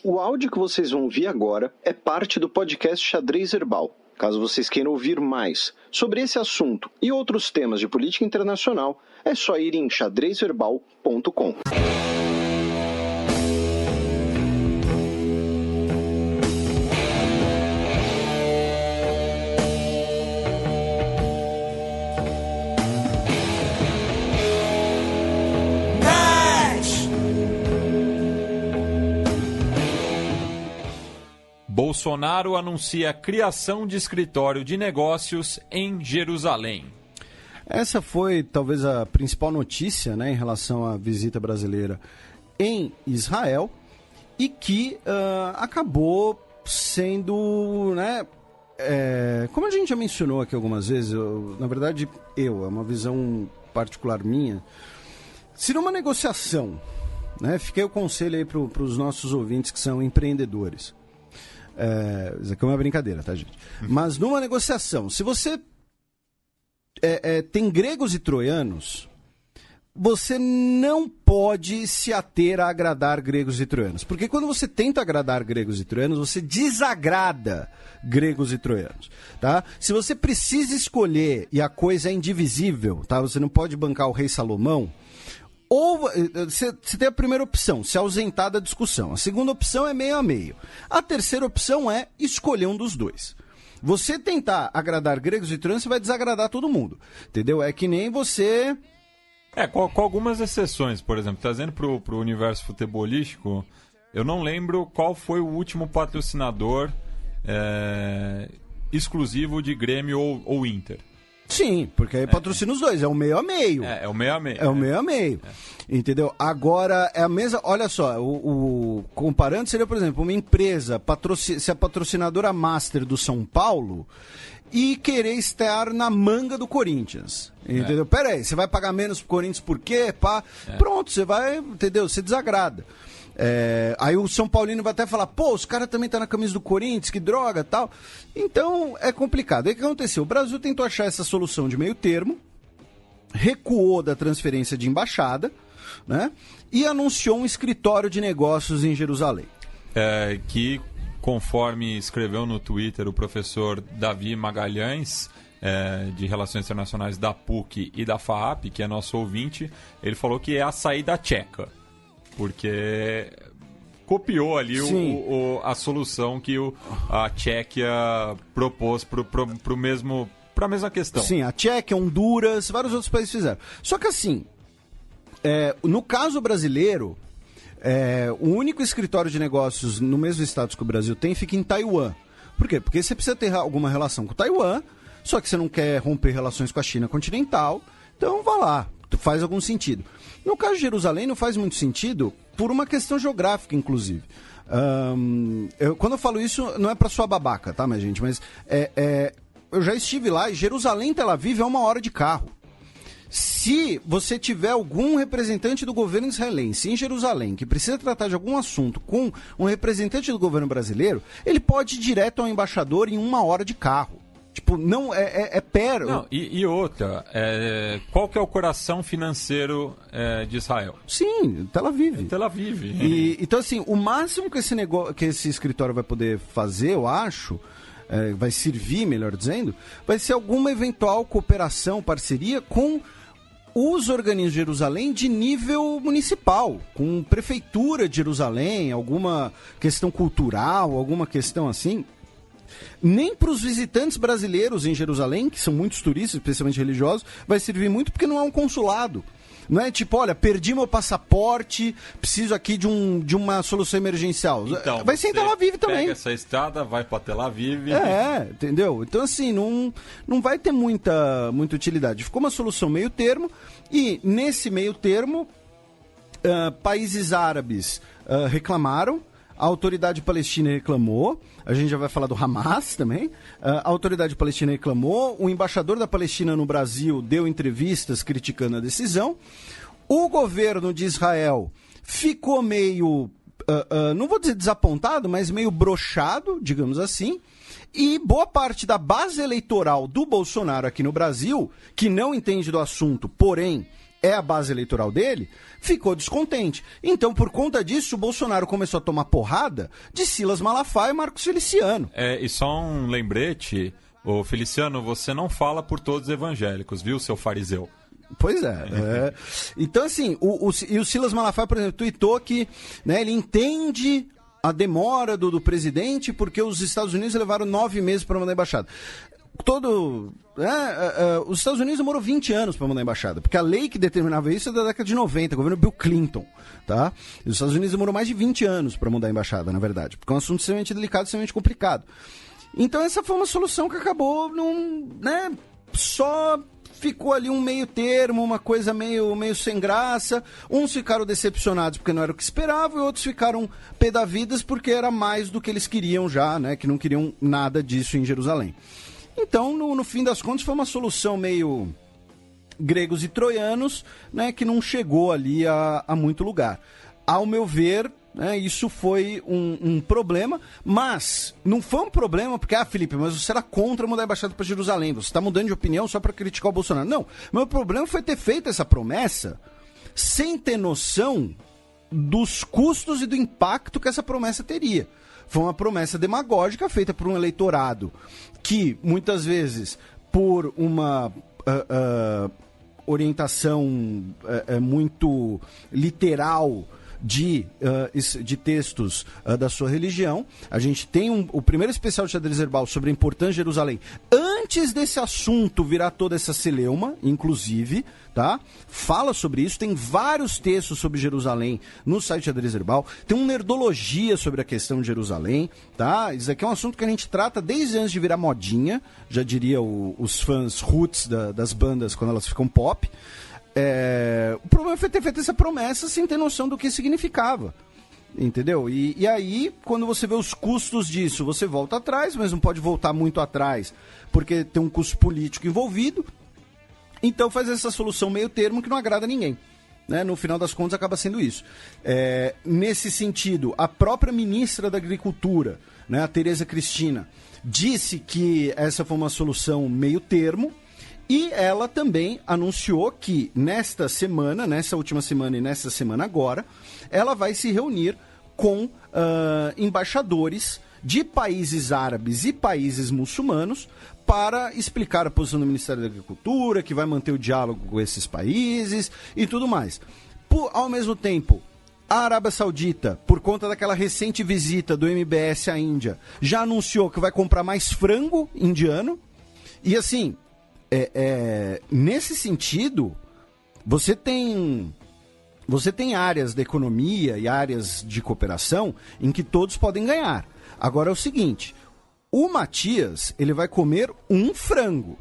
O áudio que vocês vão ouvir agora é parte do podcast Xadrez Herbal. Caso vocês queiram ouvir mais sobre esse assunto e outros temas de política internacional, é só ir em xadrezherbal.com. Bolsonaro anuncia a criação de escritório de negócios em Jerusalém. Essa foi talvez a principal notícia, né, em relação à visita brasileira em Israel e que acabou sendo, né, como a gente já mencionou aqui algumas vezes, é uma visão particular minha, seria uma negociação, né? Fiquei o conselho aí para os nossos ouvintes que são empreendedores. Isso aqui é uma brincadeira, tá, gente? Mas numa negociação, se você tem gregos e troianos, você não pode se ater a agradar gregos e troianos. Porque quando você tenta agradar gregos e troianos, você desagrada gregos e troianos, tá? Se você precisa escolher e a coisa é indivisível, tá? Você não pode bancar o rei Salomão. Ou você tem a primeira opção, se ausentar da discussão. A segunda opção é meio a meio. A terceira opção é escolher um dos dois. Você tentar agradar gregos e troianos, você vai desagradar todo mundo. Entendeu? É que nem você... Com algumas exceções, por exemplo, trazendo pro universo futebolístico, eu não lembro qual foi o último patrocinador exclusivo de Grêmio ou Inter. Sim, porque aí patrocina os dois, é o meio a meio. É o meio a meio. É o meio a meio. Entendeu? Agora, é a mesma. Olha só, comparando, seria, por exemplo, uma empresa, se a patrocinadora master do São Paulo e querer estar na manga do Corinthians. Entendeu? Pera aí, você vai pagar menos pro Corinthians por quê? Pronto, você vai, entendeu? Você desagrada. Aí o São Paulino vai até falar, pô, os caras também estão na camisa do Corinthians, que droga, tal. Então, é complicado. Aí o que aconteceu? O Brasil tentou achar essa solução de meio termo, recuou da transferência de embaixada, né? E anunciou um escritório de negócios em Jerusalém. Que, conforme escreveu no Twitter o professor Davi Magalhães, de Relações Internacionais da PUC e da FAAP, que é nosso ouvinte, ele falou que é a saída tcheca. Porque copiou ali a solução que a Tchequia propôs para a mesma questão. Sim, a Tchequia, Honduras, vários outros países fizeram. Só que assim, no caso brasileiro, o único escritório de negócios no mesmo status que o Brasil tem fica em Taiwan. Por quê? Porque você precisa ter alguma relação com Taiwan, só que você não quer romper relações com a China continental, então vá lá. Faz algum sentido. No caso de Jerusalém não faz muito sentido por uma questão geográfica, inclusive. Quando eu falo isso, não é pra sua babaca, tá, minha gente? Mas eu já estive lá e Jerusalém, Tel Aviv é 1 hora de carro. Se você tiver algum representante do governo israelense em Jerusalém que precisa tratar de algum assunto com um representante do governo brasileiro, ele pode ir direto ao embaixador em 1 hora de carro. Tipo, não, Não, e outra, qual que é o coração financeiro de Israel? Sim, Tel Aviv. Tel Aviv. Então, assim, o máximo que esse escritório vai poder fazer, eu acho, vai servir, melhor dizendo, vai ser alguma eventual cooperação, parceria com os organismos de Jerusalém de nível municipal, com prefeitura de Jerusalém, alguma questão cultural, alguma questão assim. Nem para os visitantes brasileiros em Jerusalém, que são muitos turistas, especialmente religiosos, vai servir muito porque não é um consulado. Não é tipo, olha, perdi meu passaporte, preciso aqui de uma solução emergencial. Então, vai ser em Tel Aviv também. Pega essa estrada, vai para Tel Aviv. Entendeu? Então, assim, não vai ter muita utilidade. Ficou uma solução meio termo e, nesse meio termo, países árabes reclamaram, a autoridade palestina reclamou, a gente já vai falar do Hamas também, a autoridade palestina reclamou, o embaixador da Palestina no Brasil deu entrevistas criticando a decisão, o governo de Israel ficou meio, não vou dizer desapontado, mas meio broxado, digamos assim, e boa parte da base eleitoral do Bolsonaro aqui no Brasil, que não entende do assunto, porém é a base eleitoral dele, ficou descontente. Então, por conta disso, o Bolsonaro começou a tomar porrada de Silas Malafaia e Marcos Feliciano. E só um lembrete, ô Feliciano, você não fala por todos os evangélicos, viu, seu fariseu? Pois é. Então, assim, o Silas Malafaia, por exemplo, tuitou que, né, ele entende a demora do presidente porque os Estados Unidos levaram 9 meses para mandar a embaixada. Os Estados Unidos demorou 20 anos para mandar a embaixada, porque a lei que determinava isso é da década de 90, governo Bill Clinton, tá? E os Estados Unidos demorou mais de 20 anos para mandar a embaixada, na verdade, porque é um assunto extremamente delicado, extremamente complicado. Então essa foi uma solução que acabou, só ficou ali um meio termo, uma coisa meio sem graça. Uns ficaram decepcionados porque não era o que esperavam, e outros ficaram pé da vidas porque era mais do que eles queriam já, né? Que não queriam nada disso em Jerusalém. Então, no fim das contas, foi uma solução meio gregos e troianos, né, que não chegou ali a muito lugar. Ao meu ver, né, isso foi um problema, mas não foi um problema porque, Felipe, mas você era contra mudar a embaixada para Jerusalém, você está mudando de opinião só para criticar o Bolsonaro. Não, meu problema foi ter feito essa promessa sem ter noção dos custos e do impacto que essa promessa teria. Foi uma promessa demagógica feita por um eleitorado que, muitas vezes, por uma orientação muito literal de textos da sua religião. A gente tem o primeiro especial de Xadrez Herbal sobre a importância de Jerusalém. Antes desse assunto virar toda essa celeuma, inclusive, tá? Fala sobre isso, tem vários textos sobre Jerusalém no site Xadrez Herbal, tem uma nerdologia sobre a questão de Jerusalém, tá? Isso aqui é um assunto que a gente trata desde antes de virar modinha, já diria os fãs roots das bandas quando elas ficam pop. O problema foi ter feito essa promessa sem ter noção do que significava, entendeu? E aí, quando você vê os custos disso, você volta atrás, mas não pode voltar muito atrás, porque tem um custo político envolvido. Então faz essa solução meio termo que não agrada a ninguém, né? No final das contas acaba sendo isso. Nesse sentido, a própria ministra da Agricultura, né, a Tereza Cristina, disse que essa foi uma solução meio termo. E ela também anunciou que nessa última semana e nessa semana agora, ela vai se reunir com embaixadores de países árabes e países muçulmanos para explicar a posição do Ministério da Agricultura, que vai manter o diálogo com esses países e tudo mais. Ao mesmo tempo, a Arábia Saudita, por conta daquela recente visita do MBS à Índia, já anunciou que vai comprar mais frango indiano. E assim, nesse sentido, você tem áreas da economia e áreas de cooperação em que todos podem ganhar. Agora é o seguinte, o Matias, ele vai comer um frango.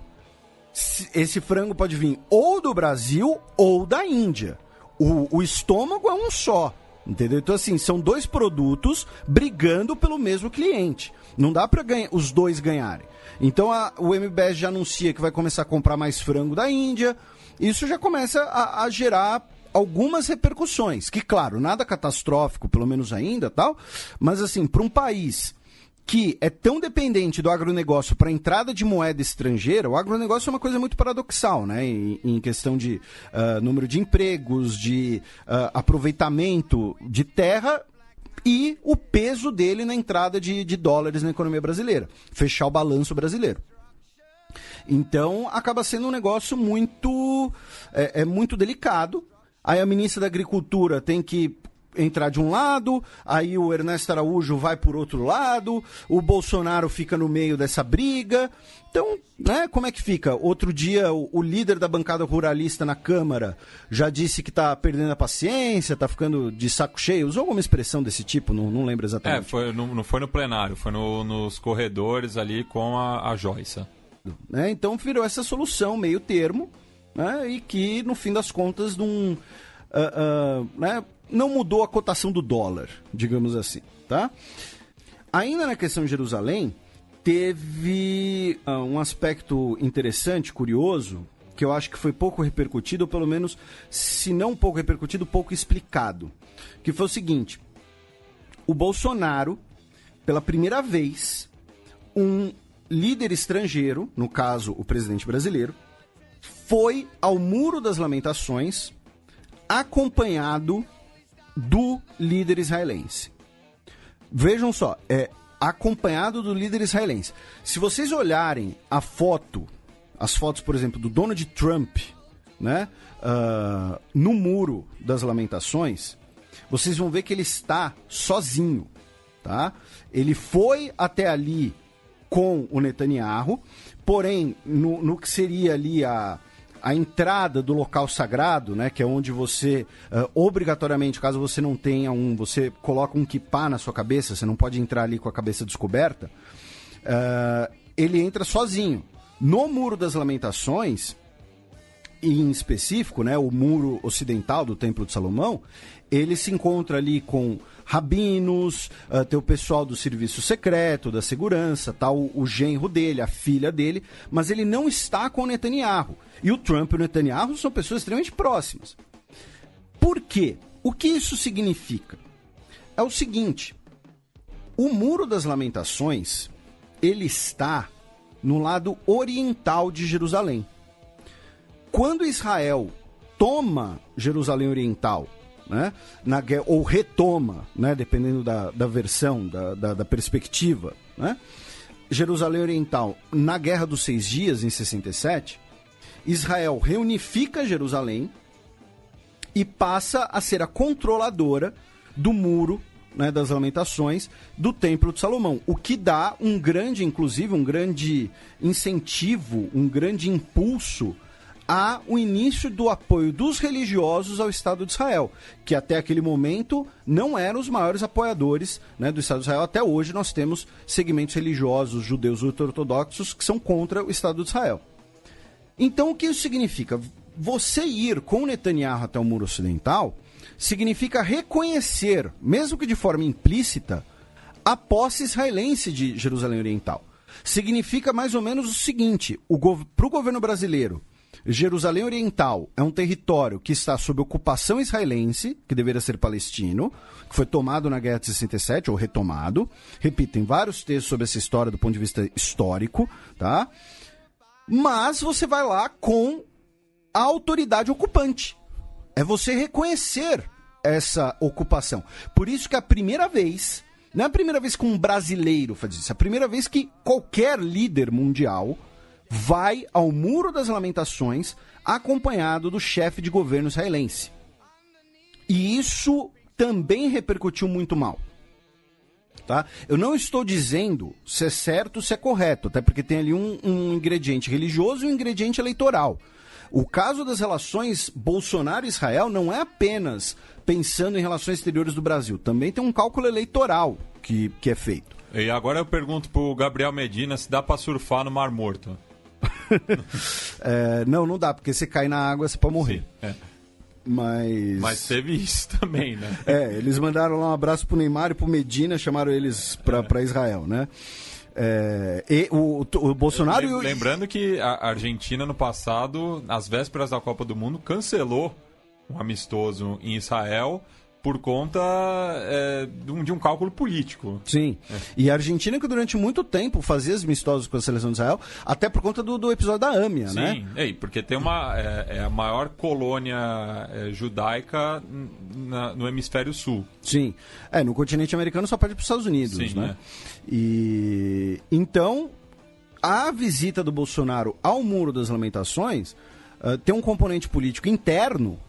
Esse frango pode vir ou do Brasil ou da Índia. O estômago é um só, entendeu? Então, assim, são dois produtos brigando pelo mesmo cliente. Não dá para os dois ganharem. Então, o MBS já anuncia que vai começar a comprar mais frango da Índia. Isso já começa a gerar algumas repercussões. Que, claro, nada catastrófico, pelo menos ainda, tal. Mas, assim, para um país que é tão dependente do agronegócio para a entrada de moeda estrangeira, o agronegócio é uma coisa muito paradoxal, né? Em questão de número de empregos, de aproveitamento de terra e o peso dele na entrada de dólares na economia brasileira, fechar o balanço brasileiro. Então, acaba sendo um negócio muito delicado. Aí a ministra da Agricultura tem que entrar de um lado, aí o Ernesto Araújo vai por outro lado, o Bolsonaro fica no meio dessa briga. Então, né, como é que fica? Outro dia, o líder da bancada ruralista na Câmara já disse que está perdendo a paciência, está ficando de saco cheio. Usou alguma expressão desse tipo? Não lembro exatamente. Não foi no plenário, foi nos corredores ali com a Joyce. Então, virou essa solução meio termo, né, e que, no fim das contas, não mudou a cotação do dólar, digamos assim, tá? Ainda na questão de Jerusalém, teve um aspecto interessante, curioso, que eu acho que foi pouco repercutido, ou pelo menos, se não pouco repercutido, pouco explicado. Que foi o seguinte, o Bolsonaro, pela primeira vez, um líder estrangeiro, no caso o presidente brasileiro, foi ao Muro das Lamentações acompanhado do líder israelense. Vejam só, acompanhado do líder israelense. Se vocês olharem as fotos, por exemplo, do Donald Trump, né, no Muro das Lamentações, vocês vão ver que ele está sozinho, tá? Ele foi até ali com o Netanyahu, porém, no que seria ali a entrada do local sagrado, né, que é onde você, obrigatoriamente, caso você não tenha você coloca um kippá na sua cabeça, você não pode entrar ali com a cabeça descoberta, ele entra sozinho. No Muro das Lamentações, em específico, né, o muro ocidental do Templo de Salomão, ele se encontra ali com rabinos, tem o pessoal do serviço secreto, da segurança, tá, o genro dele, a filha dele, mas ele não está com o Netanyahu. E o Trump e o Netanyahu são pessoas extremamente próximas. Por quê? O que isso significa? É o seguinte, o Muro das Lamentações, ele está no lado oriental de Jerusalém. Quando Israel toma Jerusalém Oriental, né, ou retoma, né, dependendo da versão, da perspectiva, né, Jerusalém Oriental na Guerra dos 6 Dias, em 67, Israel reunifica Jerusalém e passa a ser a controladora do Muro, né, das Lamentações do Templo de Salomão, o que dá inclusive um grande incentivo, um grande impulso o início do apoio dos religiosos ao Estado de Israel, que até aquele momento não eram os maiores apoiadores, né, do Estado de Israel. Até hoje nós temos segmentos religiosos judeus ultra-ortodoxos que são contra o Estado de Israel. Então o que isso significa? Você ir com Netanyahu até o Muro Ocidental significa reconhecer, mesmo que de forma implícita, a posse israelense de Jerusalém Oriental. Significa mais ou menos o seguinte, para o governo brasileiro, Jerusalém Oriental é um território que está sob ocupação israelense, que deveria ser palestino, que foi tomado na Guerra de 67, ou retomado. Repito, tem vários textos sobre essa história do ponto de vista histórico, tá? Mas você vai lá com a autoridade ocupante. É você reconhecer essa ocupação. Por isso que a primeira vez, não é a primeira vez que um brasileiro faz isso, é a primeira vez que qualquer líder mundial vai ao Muro das Lamentações acompanhado do chefe de governo israelense. E isso também repercutiu muito mal. Tá? Eu não estou dizendo se é certo ou se é correto, até porque tem ali um ingrediente religioso e um ingrediente eleitoral. O caso das relações Bolsonaro-Israel não é apenas pensando em relações exteriores do Brasil, também tem um cálculo eleitoral que é feito. E agora eu pergunto pro Gabriel Medina se dá para surfar no Mar Morto. Não dá, porque você cai na água, você pode morrer. Sim, Mas teve isso também, né? Eles mandaram lá um abraço pro Neymar e pro Medina, chamaram eles pra Israel, né? E o Bolsonaro... Lembrando que a Argentina, no passado, às vésperas da Copa do Mundo, cancelou um amistoso em Israel por conta de um cálculo político. Sim. E a Argentina, que durante muito tempo fazia as amistosas com a seleção de Israel, até por conta do episódio da AMIA, sim, né? Sim, porque tem a maior colônia judaica no hemisfério sul. Sim. No continente americano só perde para os Estados Unidos, sim, né? E então, a visita do Bolsonaro ao Muro das Lamentações tem um componente político interno,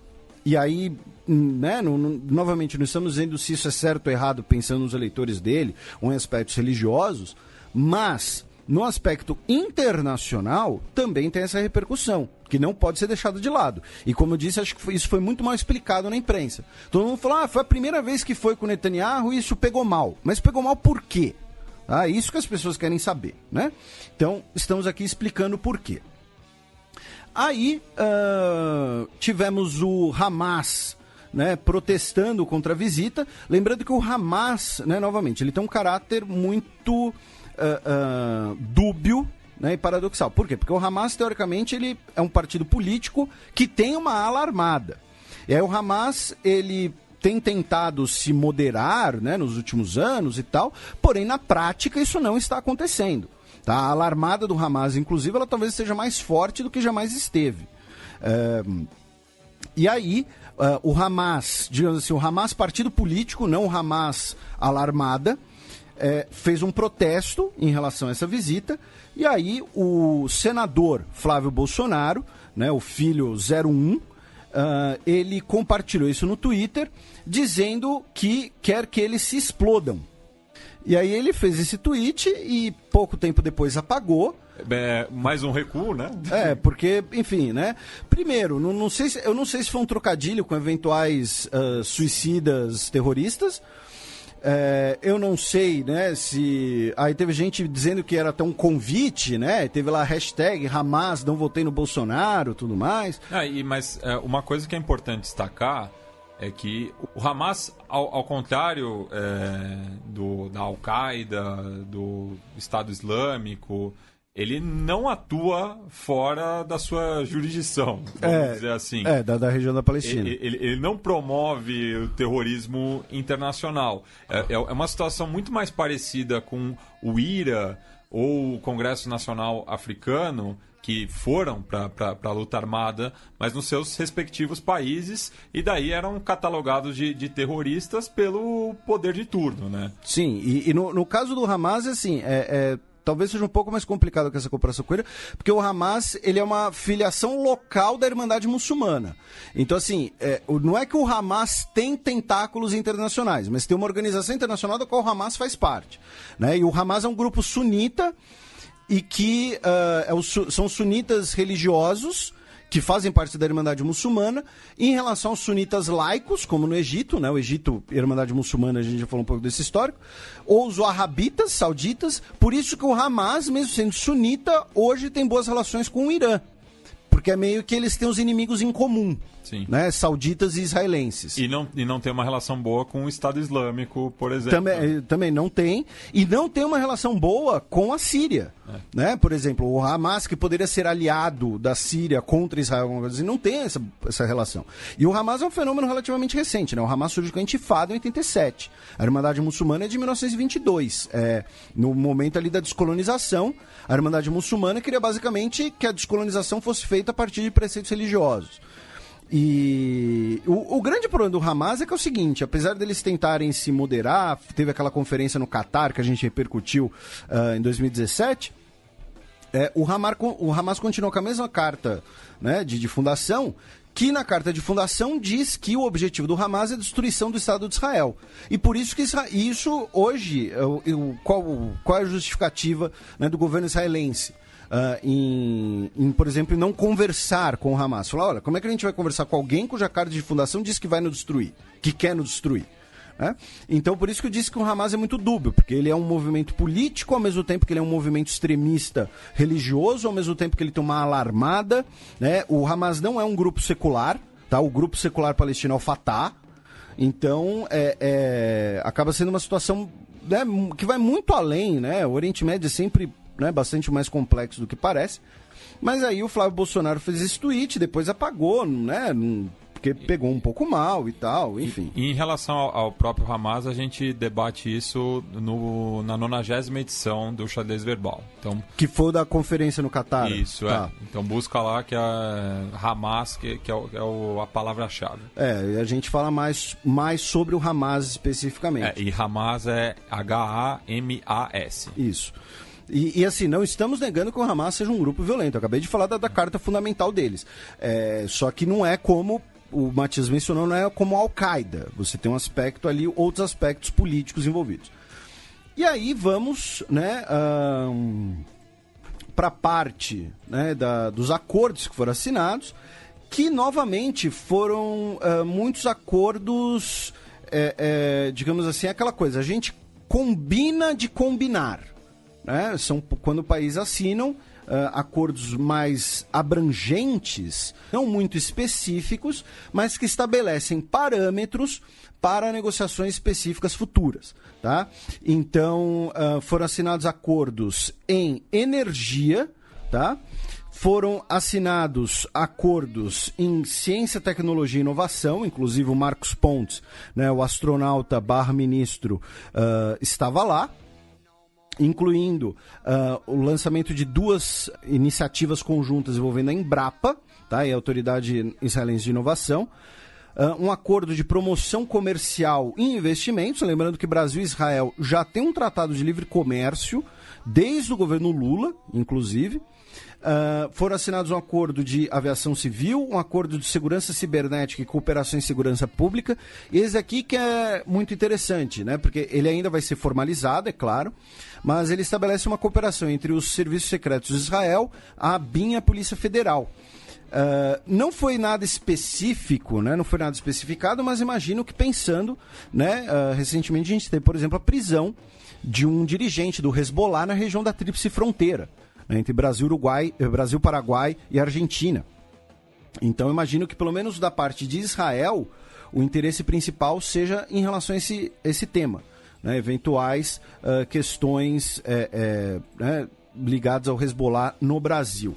e aí... Né? Novamente, não estamos dizendo se isso é certo ou errado pensando nos eleitores dele ou em aspectos religiosos, mas no aspecto internacional também tem essa repercussão, que não pode ser deixado de lado. E como eu disse, acho que isso foi muito mal explicado na imprensa. Todo mundo falou, foi a primeira vez que foi com o Netanyahu e isso pegou mal. Mas pegou mal por quê? Isso que as pessoas querem saber, né? Então, estamos aqui explicando por quê. Aí, tivemos o Hamas, né, protestando contra a visita, lembrando que o Hamas, né, novamente, ele tem um caráter muito dúbio, né, e paradoxal. Por quê? Porque o Hamas, teoricamente, ele é um partido político que tem uma ala armada. E aí o Hamas, ele tem tentado se moderar, né, nos últimos anos e tal, porém, na prática, isso não está acontecendo. Tá? A alarmada do Hamas, inclusive, ela talvez seja mais forte do que jamais esteve. E aí, o Hamas, digamos assim, o Hamas partido político, não o Hamas alarmada, fez um protesto em relação a essa visita, e aí o senador Flávio Bolsonaro, né, o filho 01, ele compartilhou isso no Twitter, dizendo que quer que eles se explodam. E aí ele fez esse tweet e pouco tempo depois apagou. Mais um recuo, né? Porque, enfim, né? Primeiro, eu não sei se foi um trocadilho com eventuais suicidas terroristas. Eu não sei, né, se... Aí teve gente dizendo que era até um convite, né? Teve lá a hashtag Hamas, não votei no Bolsonaro, tudo mais. Mas uma coisa que é importante destacar é que o Hamas, ao contrário da Al-Qaeda, do Estado Islâmico, ele não atua fora da sua jurisdição, vamos dizer assim. Da região da Palestina. Ele não promove o terrorismo internacional. É uma situação muito mais parecida com o IRA ou o Congresso Nacional Africano, que foram para a luta armada, mas nos seus respectivos países, e daí eram catalogados de terroristas pelo poder de turno, né? Sim, e no caso do Hamas, assim, talvez seja um pouco mais complicado que essa comparação com ele, porque o Hamas, ele é uma filiação local da Irmandade Muçulmana. Então, assim, não é que o Hamas tem tentáculos internacionais, mas tem uma organização internacional da qual o Hamas faz parte, né? E o Hamas é um grupo sunita e que são sunitas religiosos que fazem parte da Irmandade Muçulmana, em relação aos sunitas laicos, como no Egito, né? O Egito, Irmandade Muçulmana, a gente já falou um pouco desse histórico, ou os wahhabitas, sauditas, por isso que o Hamas, mesmo sendo sunita, hoje tem boas relações com o Irã, porque é meio que eles têm os inimigos em comum. Sim. Né? Sauditas e israelenses. E não tem uma relação boa com o Estado Islâmico, por exemplo. Também não tem. E não tem uma relação boa com a Síria. Né? Por exemplo, o Hamas, que poderia ser aliado da Síria contra Israel, não tem essa relação. E o Hamas é um fenômeno relativamente recente. Né? O Hamas surgiu com a Intifada em 87. A Irmandade Muçulmana é de 1922. No momento ali da descolonização, a Irmandade Muçulmana queria basicamente que a descolonização fosse feita a partir de preceitos religiosos. E o grande problema do Hamas é que é o seguinte, apesar deles tentarem se moderar, teve aquela conferência no Catar que a gente repercutiu em 2017, o Hamas continuou com a mesma carta, né, de fundação, que na carta de fundação diz que o objetivo do Hamas é a destruição do Estado de Israel. E por isso que isso hoje, qual é a justificativa, né, do governo israelense? Por exemplo, em não conversar com o Hamas. Falar, olha, como é que a gente vai conversar com alguém cuja carta de fundação diz que vai nos destruir, que quer nos destruir? Então, por isso que eu disse que o Hamas é muito dúbio, porque ele é um movimento político, ao mesmo tempo que ele é um movimento extremista religioso, ao mesmo tempo que ele tem uma alarmada, né? O Hamas não é um grupo secular, tá? O grupo secular palestino é o Fatah. Então, acaba sendo uma situação, né, que vai muito além, né? O Oriente Médio é sempre, né, bastante mais complexo do que parece. Mas aí o Flávio Bolsonaro fez esse tweet, depois apagou, né? Porque pegou um pouco mal e tal, enfim. E em relação ao próprio Hamas, a gente debate isso na 90ª edição do Xadrez Verbal. Então, que foi da conferência no Catar. Isso, tá. Então busca lá que é Hamas, que é a palavra-chave. A gente fala mais sobre o Hamas especificamente. E Hamas é H-A-M-A-S. Isso. E assim, não estamos negando que o Hamas seja um grupo violento. Eu acabei de falar da carta fundamental deles. Só que não é como o Matias mencionou, não é como a Al-Qaeda. Você tem um aspecto ali, outros aspectos políticos envolvidos. E aí vamos, né, para a parte, né, dos acordos que foram assinados, que novamente foram muitos acordos, digamos assim, aquela coisa, a gente combina de combinar. Né? São quando o país assinam acordos mais abrangentes, não muito específicos, mas que estabelecem parâmetros para negociações específicas futuras. Tá? Então, foram assinados acordos em energia, tá? Foram assinados acordos em ciência, tecnologia e inovação, inclusive o Marcos Pontes, né, o astronauta / ministro, estava lá. incluindo o lançamento de 2 iniciativas conjuntas envolvendo a Embrapa, tá, e a Autoridade Israelense de Inovação, um acordo de promoção comercial e investimentos, lembrando que Brasil e Israel já têm um tratado de livre comércio, desde o governo Lula, inclusive. Foram assinados um acordo de aviação civil, um acordo de segurança cibernética e cooperação em segurança pública. E esse aqui que é muito interessante, né? Porque ele ainda vai ser formalizado, é claro, mas ele estabelece uma cooperação entre os serviços secretos de Israel, a ABIN e a Polícia Federal. Não foi nada específico, né? Não foi nada especificado, mas imagino que pensando, né? Recentemente a gente teve, por exemplo, a prisão de um dirigente do Hezbollah na região da Tríplice Fronteira, né? Entre Brasil, Paraguai e Argentina. Então imagino que pelo menos da parte de Israel, o interesse principal seja em relação a esse tema, né? Eventuais questões né? Ligadas ao Hezbollah no Brasil.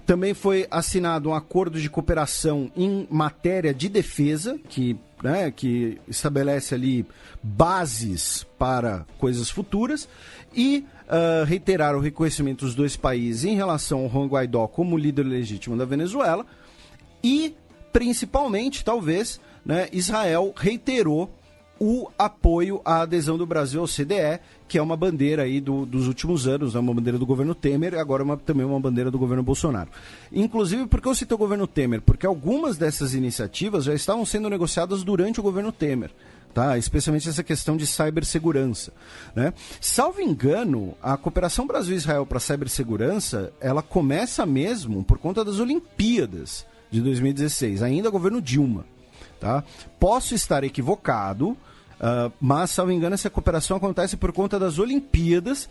Também foi assinado um acordo de cooperação em matéria de defesa, que estabelece ali bases para coisas futuras, e reiterar o reconhecimento dos 2 países em relação ao Juan Guaidó como líder legítimo da Venezuela, e, principalmente, talvez, né, Israel reiterou o apoio à adesão do Brasil ao CDE, que é uma bandeira aí dos últimos anos, né? Uma bandeira do governo Temer e agora também uma bandeira do governo Bolsonaro. Inclusive, por que eu cito o governo Temer? Porque algumas dessas iniciativas já estavam sendo negociadas durante o governo Temer, tá? Especialmente essa questão de cibersegurança, né? Salvo engano, a cooperação Brasil-Israel para cibersegurança, ela começa mesmo por conta das Olimpíadas de 2016, ainda governo Dilma. Tá? Posso estar equivocado, mas, salvo engano, essa cooperação acontece por conta das Olimpíadas,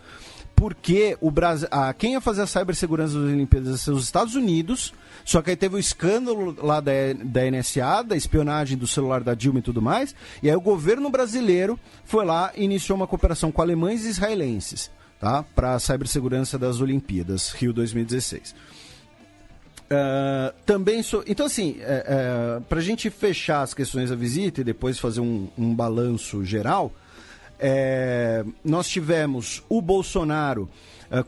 porque o Brasil, quem ia fazer a cibersegurança das Olimpíadas ia ser os Estados Unidos, só que aí teve o escândalo lá da NSA, da espionagem do celular da Dilma e tudo mais, e aí o governo brasileiro foi lá e iniciou uma cooperação com alemães e israelenses, tá? Para a cibersegurança das Olimpíadas, Rio 2016. Então, assim, para a gente fechar as questões da visita e depois fazer um balanço geral, nós tivemos o Bolsonaro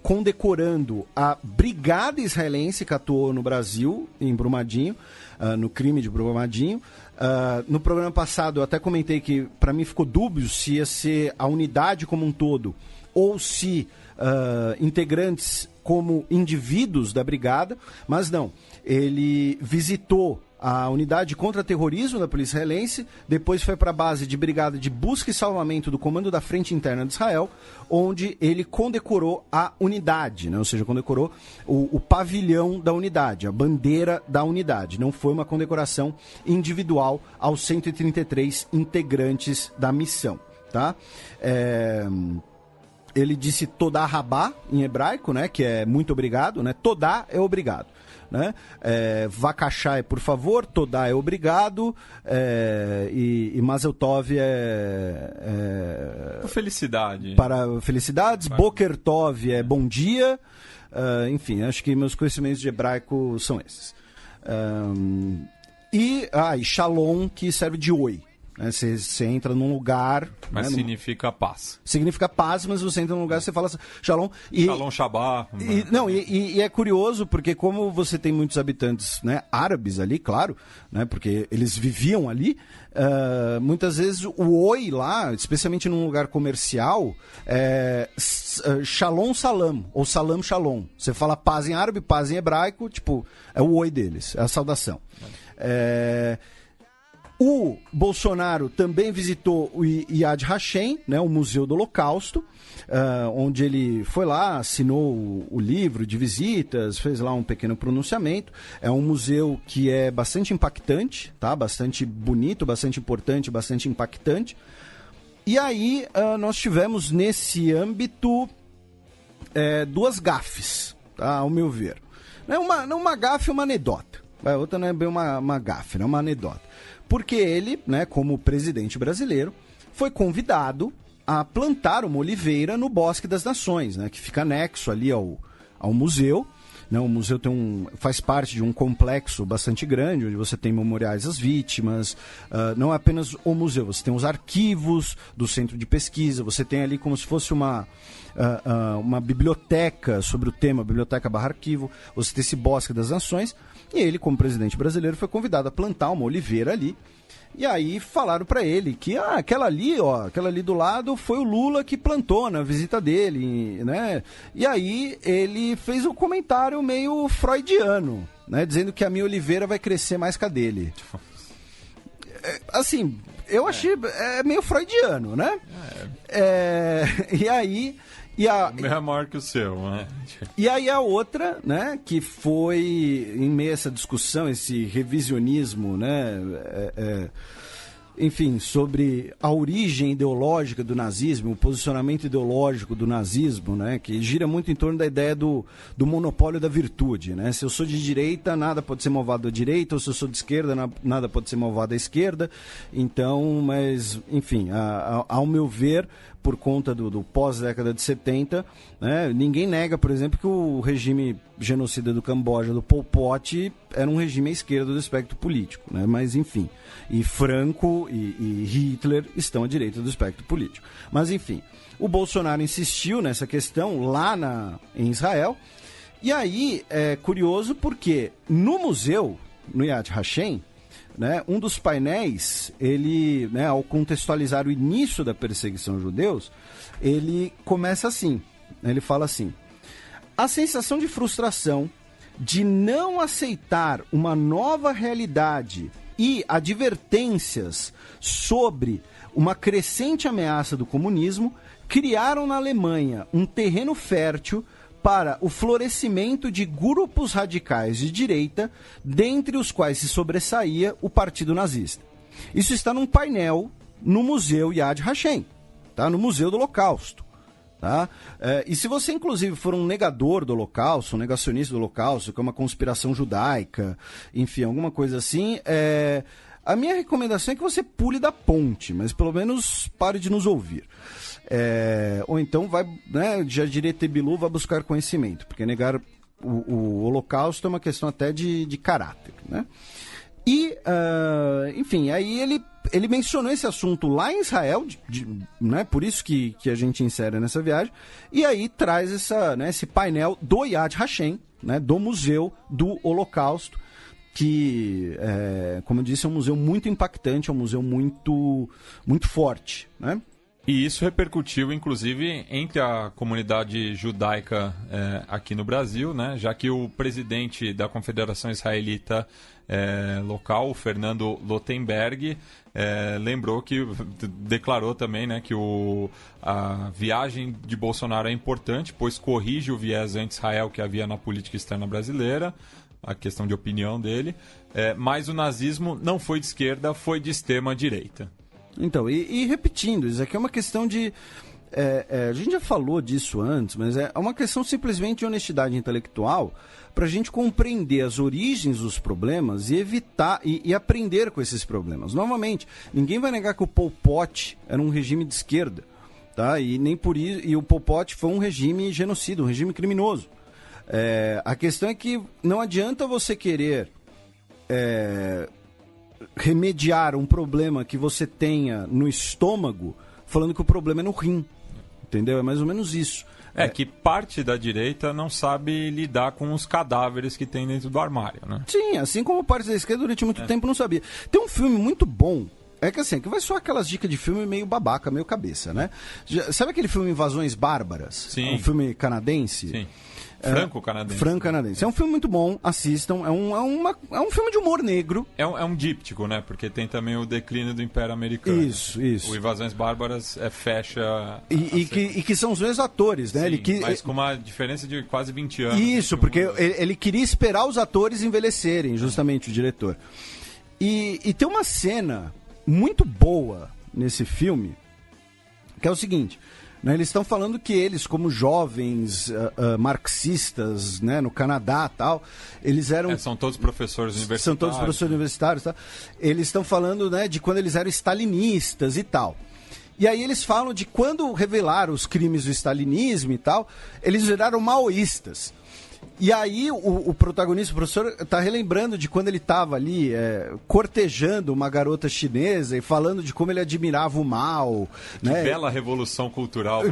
condecorando a brigada israelense que atuou no Brasil, em Brumadinho, no crime de Brumadinho. No programa passado eu até comentei que para mim ficou dúbio se ia ser a unidade como um todo ou se integrantes como indivíduos da brigada, mas não. Ele visitou a unidade contra-terrorismo da Polícia Israelense, depois foi para a base de brigada de busca e salvamento do Comando da Frente Interna de Israel, onde ele condecorou a unidade, né? Ou seja, condecorou o pavilhão da unidade, a bandeira da unidade. Não foi uma condecoração individual aos 133 integrantes da missão, tá? Ele disse Todá Rabá, em hebraico, né, que é muito obrigado, né? Todá é obrigado, né? Vakashá é por favor, Todá é obrigado, e Mazel Tov felicidade. Para felicidades, Boker Tov é bom dia, enfim, acho que meus conhecimentos de hebraico são esses. E Shalom, que serve de oi. Você entra num lugar... Mas né, significa paz. Significa paz, mas você entra num lugar e você fala Shalom. Shalom Shabbat. E é curioso, porque como você tem muitos habitantes, né, árabes ali, claro, né, porque eles viviam ali, muitas vezes o oi lá, especialmente num lugar comercial, é Shalom Salam, ou Salam Shalom. Você fala paz em árabe, paz em hebraico, tipo, é o oi deles, é a saudação. O Bolsonaro também visitou o Yad Vashem, né, o Museu do Holocausto, onde ele foi lá, assinou o livro de visitas, fez lá um pequeno pronunciamento. É um museu que é bastante impactante, tá? Bastante bonito, bastante importante, bastante impactante. E aí nós tivemos nesse âmbito 2 gafes, tá? Ao meu ver. Não uma gafe, uma anedota. A outra não é bem uma gafe, é uma anedota. Porque ele, né, como presidente brasileiro, foi convidado a plantar uma oliveira no Bosque das Nações, né, que fica anexo ali ao museu, Né? O museu faz parte de um complexo bastante grande, onde você tem memoriais às vítimas, não é apenas o museu, você tem os arquivos do centro de pesquisa, você tem ali como se fosse uma biblioteca sobre o tema, biblioteca/arquivo, você tem esse Bosque das Nações, e ele, como presidente brasileiro, foi convidado a plantar uma oliveira ali. E aí falaram para ele que aquela ali do lado foi o Lula que plantou na visita dele, né? E aí ele fez um comentário meio freudiano, né? Dizendo que a minha oliveira vai crescer mais que a dele. Assim, eu achei meio freudiano, né? E aí... É maior que o seu, né? E aí a outra, né, que foi em meio a essa discussão, esse revisionismo, né, enfim, sobre a origem ideológica do nazismo, o posicionamento ideológico do nazismo, né, que gira muito em torno da ideia do monopólio da virtude, né? Se eu sou de direita, nada pode ser malvado à direita, ou se eu sou de esquerda, nada pode ser malvado à esquerda. Então, mas, enfim, ao meu ver, por conta do pós-década de 70, né, ninguém nega, por exemplo, que o regime genocida do Camboja, do Pol Pot, era um regime à esquerda do espectro político, né? Mas enfim, e Franco e Hitler estão à direita do espectro político. Mas enfim, o Bolsonaro insistiu nessa questão lá em Israel, e aí é curioso porque no museu, no Yad Vashem, né, um dos painéis, ele, né, ao contextualizar o início da perseguição aos judeus, ele começa assim, ele fala assim: a sensação de frustração de não aceitar uma nova realidade e advertências sobre uma crescente ameaça do comunismo criaram na Alemanha um terreno fértil para o florescimento de grupos radicais de direita, dentre os quais se sobressaía o Partido Nazista. Isso está num painel no Museu Yad Vashem, tá? No Museu do Holocausto. Tá? E se você, inclusive, for um negador do Holocausto, um negacionista do Holocausto, que é uma conspiração judaica, enfim, alguma coisa assim, a minha recomendação é que você pule da ponte, mas pelo menos pare de nos ouvir. Ou então vai, né, já diria Tebilu, vai buscar conhecimento, porque negar o Holocausto é uma questão até de caráter, né? E, enfim, aí ele mencionou esse assunto lá em Israel, né, por isso que a gente insere nessa viagem, e aí traz esse painel do Yad Vashem, né, do Museu do Holocausto, que, como eu disse, é um museu muito impactante, é um museu muito, muito forte, né? E isso repercutiu, inclusive, entre a comunidade judaica aqui no Brasil, né? Já que o presidente da Confederação Israelita local, o Fernando Lotenberg, lembrou declarou também, né, que a viagem de Bolsonaro é importante, pois corrige o viés anti-Israel que havia na política externa brasileira, a questão de opinião dele, mas o nazismo não foi de esquerda, foi de extrema-direita. Então, e repetindo, isso aqui é uma questão de... a gente já falou disso antes, mas é uma questão simplesmente de honestidade intelectual para a gente compreender as origens dos problemas e evitar e aprender com esses problemas. Novamente, ninguém vai negar que o Pol Pot era um regime de esquerda, tá? E nem por isso, e o Pol Pot foi um regime genocida, um regime criminoso. A questão é que não adianta você querer remediar um problema que você tenha no estômago falando que o problema é no rim, entendeu? É mais ou menos isso. Que parte da direita não sabe lidar com os cadáveres que tem dentro do armário, né? Sim, assim como parte da esquerda durante muito tempo não sabia. Tem um filme muito bom, que vai só aquelas dicas de filme meio babaca, meio cabeça, né? Sabe aquele filme Invasões Bárbaras? Sim. Um filme canadense? Sim. Franco-canadense. Franco-canadense. É um filme muito bom, assistam. É um filme de humor negro. É um díptico, né? Porque tem também o declínio do Império Americano. Isso. O Invasões Bárbaras fecha... E que são os mesmos atores, né? Sim, mas com uma diferença de quase 20 anos. Isso, porque ele queria esperar os atores envelhecerem, justamente, o diretor. E tem uma cena muito boa nesse filme, que é o seguinte... Eles estão falando que eles, como jovens marxistas, né, no Canadá e tal, eles eram... São todos professores universitários. São todos professores universitários, tá? Eles estão falando, né, de quando eles eram stalinistas e tal. E aí eles falam de quando revelaram os crimes do stalinismo e tal, eles viraram maoístas. E aí o protagonista, o professor, tá relembrando de quando ele estava ali cortejando uma garota chinesa e falando de como ele admirava o Mao. Que né? bela revolução cultural.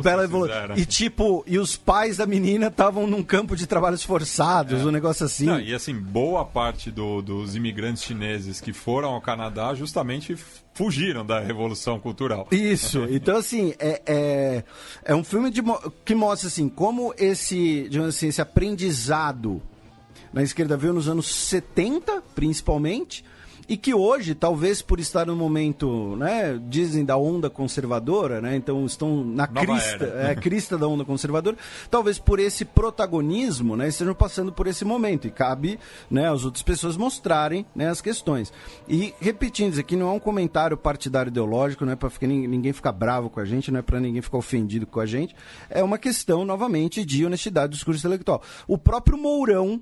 E os pais da menina estavam num campo de trabalhos forçados, um negócio assim. Não, e assim, boa parte dos imigrantes chineses que foram ao Canadá justamente fugiram da revolução cultural. Isso, então assim, é um filme que mostra assim, como esse aprendizado na esquerda veio nos anos 70, principalmente, e que hoje, talvez por estar no momento, né, dizem da onda conservadora, né, então estão na crista da onda conservadora, talvez por esse protagonismo, né, estejam passando por esse momento, e cabe, né, às outras pessoas mostrarem, né, as questões. E, repetindo, isso aqui não é um comentário partidário ideológico, não é para ninguém ficar bravo com a gente, não é para ninguém ficar ofendido com a gente, é uma questão, novamente, de honestidade do discurso intelectual. O próprio Mourão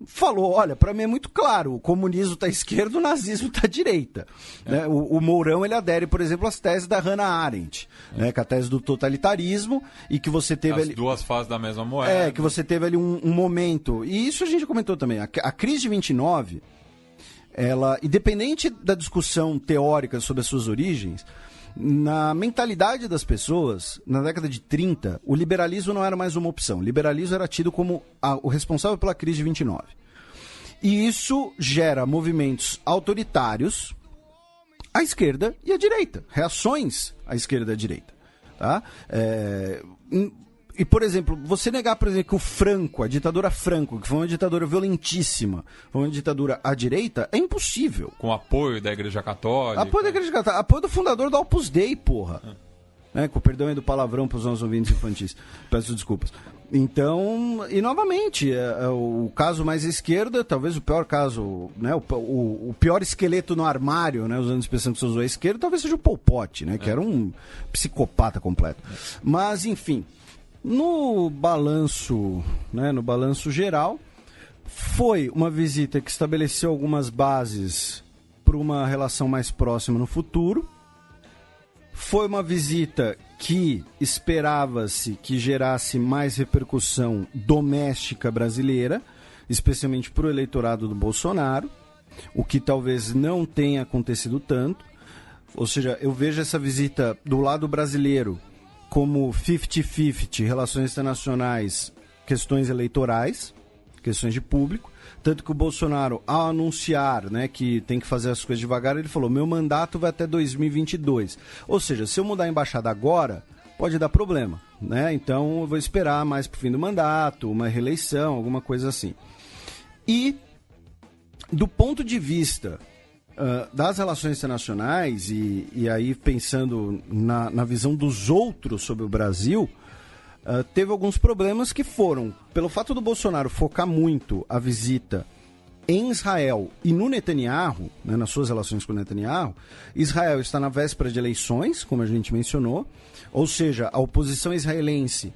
falou, olha, para mim é muito claro, o comunismo está à esquerda, o nazismo está à direita. Né? O Mourão, ele adere, por exemplo, às teses da Hannah Arendt, né? Que é a tese do totalitarismo, e que você teve as duas faces da mesma moeda. Que você teve ali um momento, e isso a gente comentou também, a crise de 29, ela, independente da discussão teórica sobre as suas origens, na mentalidade das pessoas, na década de 30, o liberalismo não era mais uma opção. O liberalismo era tido como o responsável pela crise de 29. E isso gera movimentos autoritários à esquerda e à direita. Reações à esquerda e à direita. Tá? E, por exemplo, você negar, por exemplo, que o Franco, a ditadura Franco, que foi uma ditadura violentíssima, foi uma ditadura à direita, é impossível. Com apoio da Igreja Católica. Apoio do fundador do Opus Dei, porra. Com perdão aí do palavrão para os nossos ouvintes infantis. Peço desculpas. Então, e novamente, o caso mais à esquerda, talvez o pior caso, né, o pior esqueleto no armário, né, usando a expressão que você usou à esquerda, talvez seja o Pol Pot, né, que era um psicopata completo. Mas, enfim... No balanço geral, foi uma visita que estabeleceu algumas bases para uma relação mais próxima no futuro. Foi uma visita que esperava-se que gerasse mais repercussão doméstica brasileira, especialmente para o eleitorado do Bolsonaro, o que talvez não tenha acontecido tanto. Ou seja, eu vejo essa visita do lado brasileiro como 50-50, relações internacionais, questões eleitorais, questões de público. Tanto que o Bolsonaro, ao anunciar, né, que tem que fazer as coisas devagar, ele falou, meu mandato vai até 2022. Ou seja, se eu mudar a embaixada agora, pode dar problema, né? Então eu vou esperar mais pro fim do mandato, uma reeleição, alguma coisa assim. E, do ponto de vista das relações internacionais, e aí pensando na visão dos outros sobre o Brasil, teve alguns problemas que foram, pelo fato do Bolsonaro focar muito a visita em Israel e no Netanyahu, né, nas suas relações com o Netanyahu. Israel está na véspera de eleições, como a gente mencionou, ou seja, a oposição israelense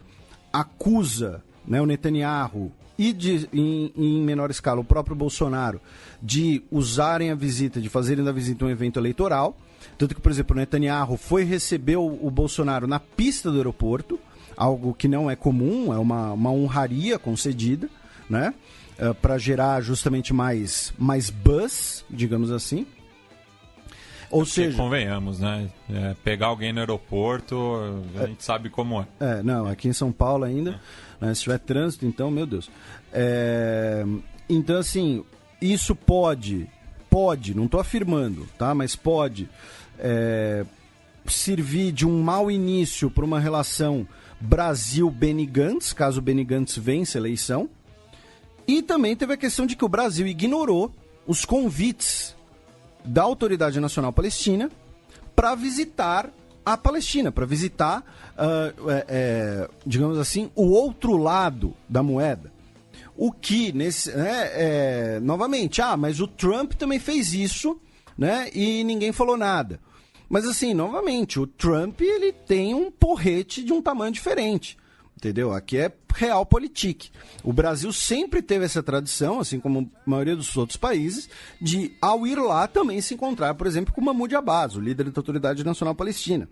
acusa, né, o Netanyahu e em menor escala o próprio Bolsonaro de usarem a visita, de fazerem da visita um evento eleitoral. Tanto que, por exemplo, o Netanyahu foi receber o Bolsonaro na pista do aeroporto, algo que não é comum, é uma honraria concedida, né, para gerar justamente mais buzz, digamos assim. Ou seja, convenhamos, né? Pegar alguém no aeroporto, a gente sabe como é. Não, aqui em São Paulo ainda, né, se tiver trânsito, então, meu Deus. Então, assim, isso pode, não estou afirmando, tá? Mas pode servir de um mau início para uma relação Brasil-Benny Gantz, caso o Benny Gantz vença a eleição. E também teve a questão de que o Brasil ignorou os convites da Autoridade Nacional Palestina para visitar a Palestina, para visitar, digamos assim, o outro lado da moeda. O que, novamente, mas o Trump também fez isso, né, e ninguém falou nada. Mas, assim, novamente, o Trump, ele tem um porrete de um tamanho diferente, entendeu? Aqui é realpolitik. O Brasil sempre teve essa tradição, assim como a maioria dos outros países, de, ao ir lá, também se encontrar, por exemplo, com Mahmoud Abbas, o líder da Autoridade Nacional Palestina.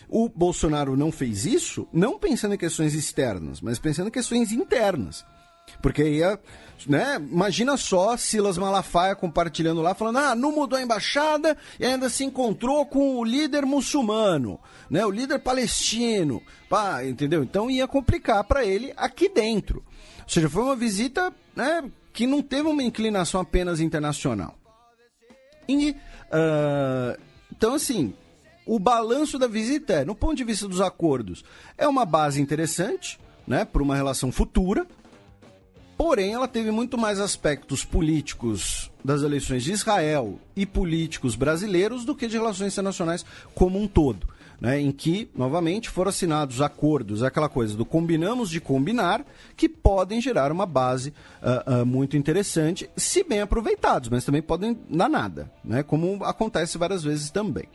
O Bolsonaro não fez isso, não pensando em questões externas, mas pensando em questões internas. Porque ia, né, imagina só Silas Malafaia compartilhando lá, falando, não mudou a embaixada e ainda se encontrou com o líder muçulmano, né, o líder palestino, pá, entendeu? Então ia complicar para ele aqui dentro. Ou seja, foi uma visita, né, que não teve uma inclinação apenas internacional. E, então, assim, o balanço da visita é, no ponto de vista dos acordos, é uma base interessante, né, para uma relação futura, porém ela teve muito mais aspectos políticos das eleições de Israel e políticos brasileiros do que de relações internacionais como um todo, né, em que, novamente, foram assinados acordos, aquela coisa do combinamos de combinar, que podem gerar uma base muito interessante, se bem aproveitados, mas também podem dar nada, né, como acontece várias vezes também.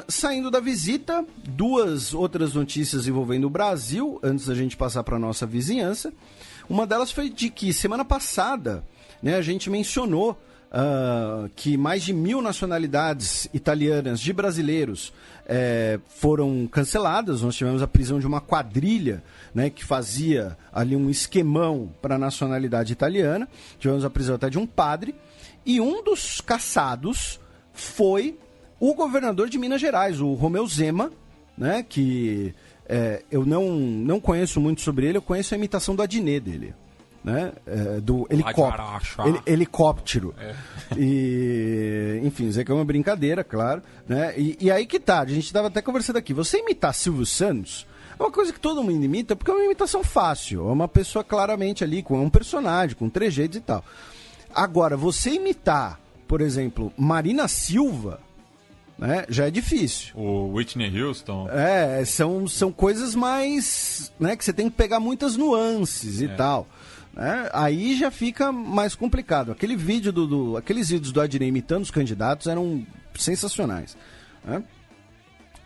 Saindo da visita, duas outras notícias envolvendo o Brasil, antes da gente passar para a nossa vizinhança. Uma delas foi de que, semana passada, né, a gente mencionou que mais de 1.000 nacionalidades italianas de brasileiros foram canceladas. Nós tivemos a prisão de uma quadrilha, né, que fazia ali um esquemão para a nacionalidade italiana. Tivemos a prisão até de um padre. E um dos caçados foi o governador de Minas Gerais, o Romeu Zema, né, que eu não conheço muito sobre ele, eu conheço a imitação do Adnet dele, né, do helicóptero. E, enfim, isso aqui é uma brincadeira, claro, né, e aí que tá, a gente estava até conversando aqui, você imitar Silvio Santos é uma coisa que todo mundo imita, porque é uma imitação fácil, é uma pessoa claramente ali, com um personagem, com trejeitos e tal. Agora, você imitar, por exemplo, Marina Silva, né, já é difícil. O Whitney Houston. São coisas mais, né, que você tem que pegar muitas nuances e tal. Né? Aí já fica mais complicado. Aqueles vídeos do Adnet imitando os candidatos eram sensacionais. Né?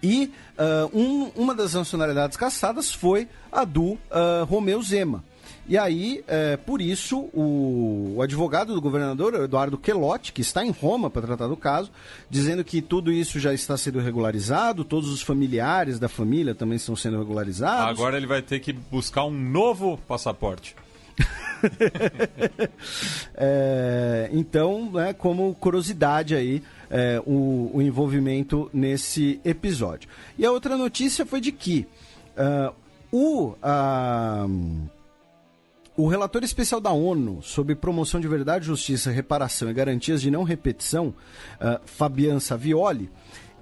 E uma das nacionalidades caçadas foi a do Romeu Zema. E aí, por isso, o advogado do governador, Eduardo Quelotti, que está em Roma para tratar do caso, dizendo que tudo isso já está sendo regularizado, todos os familiares da família também estão sendo regularizados. Agora ele vai ter que buscar um novo passaporte. Então, né, como curiosidade aí, o envolvimento nesse episódio. E a outra notícia foi de que o relator especial da ONU sobre promoção de verdade, justiça, reparação e garantias de não repetição, Fabian Savioli,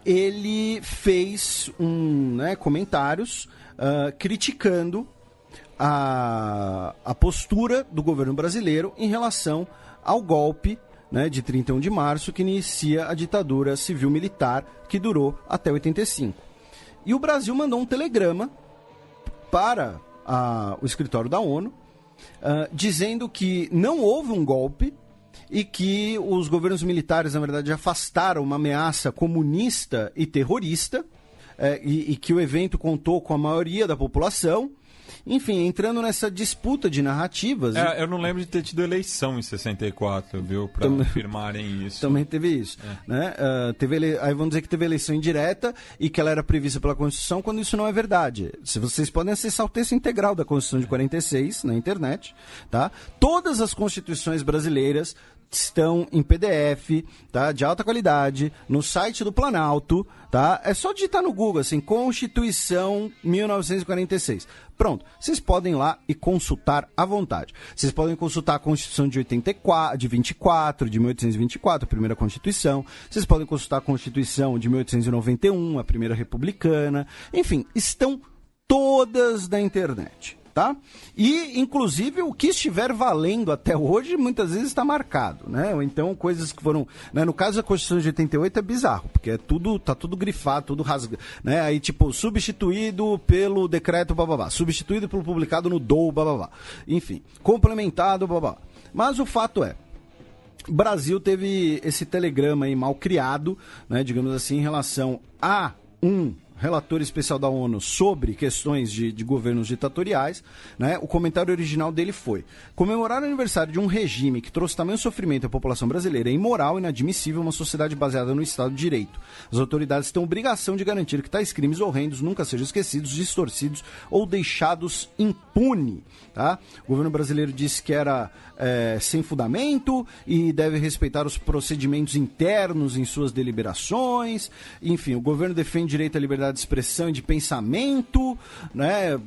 ele fez comentários criticando a postura do governo brasileiro em relação ao golpe, né, de 31 de março, que inicia a ditadura civil-militar que durou até 85. E o Brasil mandou um telegrama para o escritório da ONU, dizendo que não houve um golpe e que os governos militares, na verdade, afastaram uma ameaça comunista e terrorista, e que o evento contou com a maioria da população. Enfim, entrando nessa disputa de narrativas. Eu não lembro de ter tido eleição em 64, viu? Para afirmarem isso. Também teve isso. Né? Aí vamos dizer que teve eleição indireta e que ela era prevista pela Constituição, quando isso não é verdade. Se vocês podem acessar o texto integral da Constituição de 46 na internet, tá? Todas as constituições brasileiras estão em PDF, tá? De alta qualidade, no site do Planalto, tá? É só digitar no Google, assim, Constituição 1946. Pronto, vocês podem ir lá e consultar à vontade. Vocês podem consultar a Constituição de 24, de 1824, a primeira Constituição. Vocês podem consultar a Constituição de 1891, a primeira republicana. Enfim, estão todas na internet. Tá? E, inclusive, o que estiver valendo até hoje, muitas vezes está marcado, né? Ou então, coisas que foram... Né? No caso da Constituição de 88 é bizarro, porque tá tudo grifado, tudo rasgado, né? Aí, tipo, substituído pelo decreto, bababá, substituído pelo publicado no DOU, bababá. Enfim, complementado, bababá. Mas o fato é, o Brasil teve esse telegrama aí mal criado, né, digamos assim, em relação a relator especial da ONU sobre questões de governos ditatoriais, né? O comentário original dele foi: comemorar o aniversário de um regime que trouxe tamanho sofrimento à população brasileira é imoral e inadmissível uma sociedade baseada no Estado de Direito. As autoridades têm obrigação de garantir que tais crimes horrendos nunca sejam esquecidos, distorcidos ou deixados impunes. Tá? O governo brasileiro disse que era sem fundamento e deve respeitar os procedimentos internos em suas deliberações. Enfim, o governo defende direito à liberdade de expressão e de pensamento, né?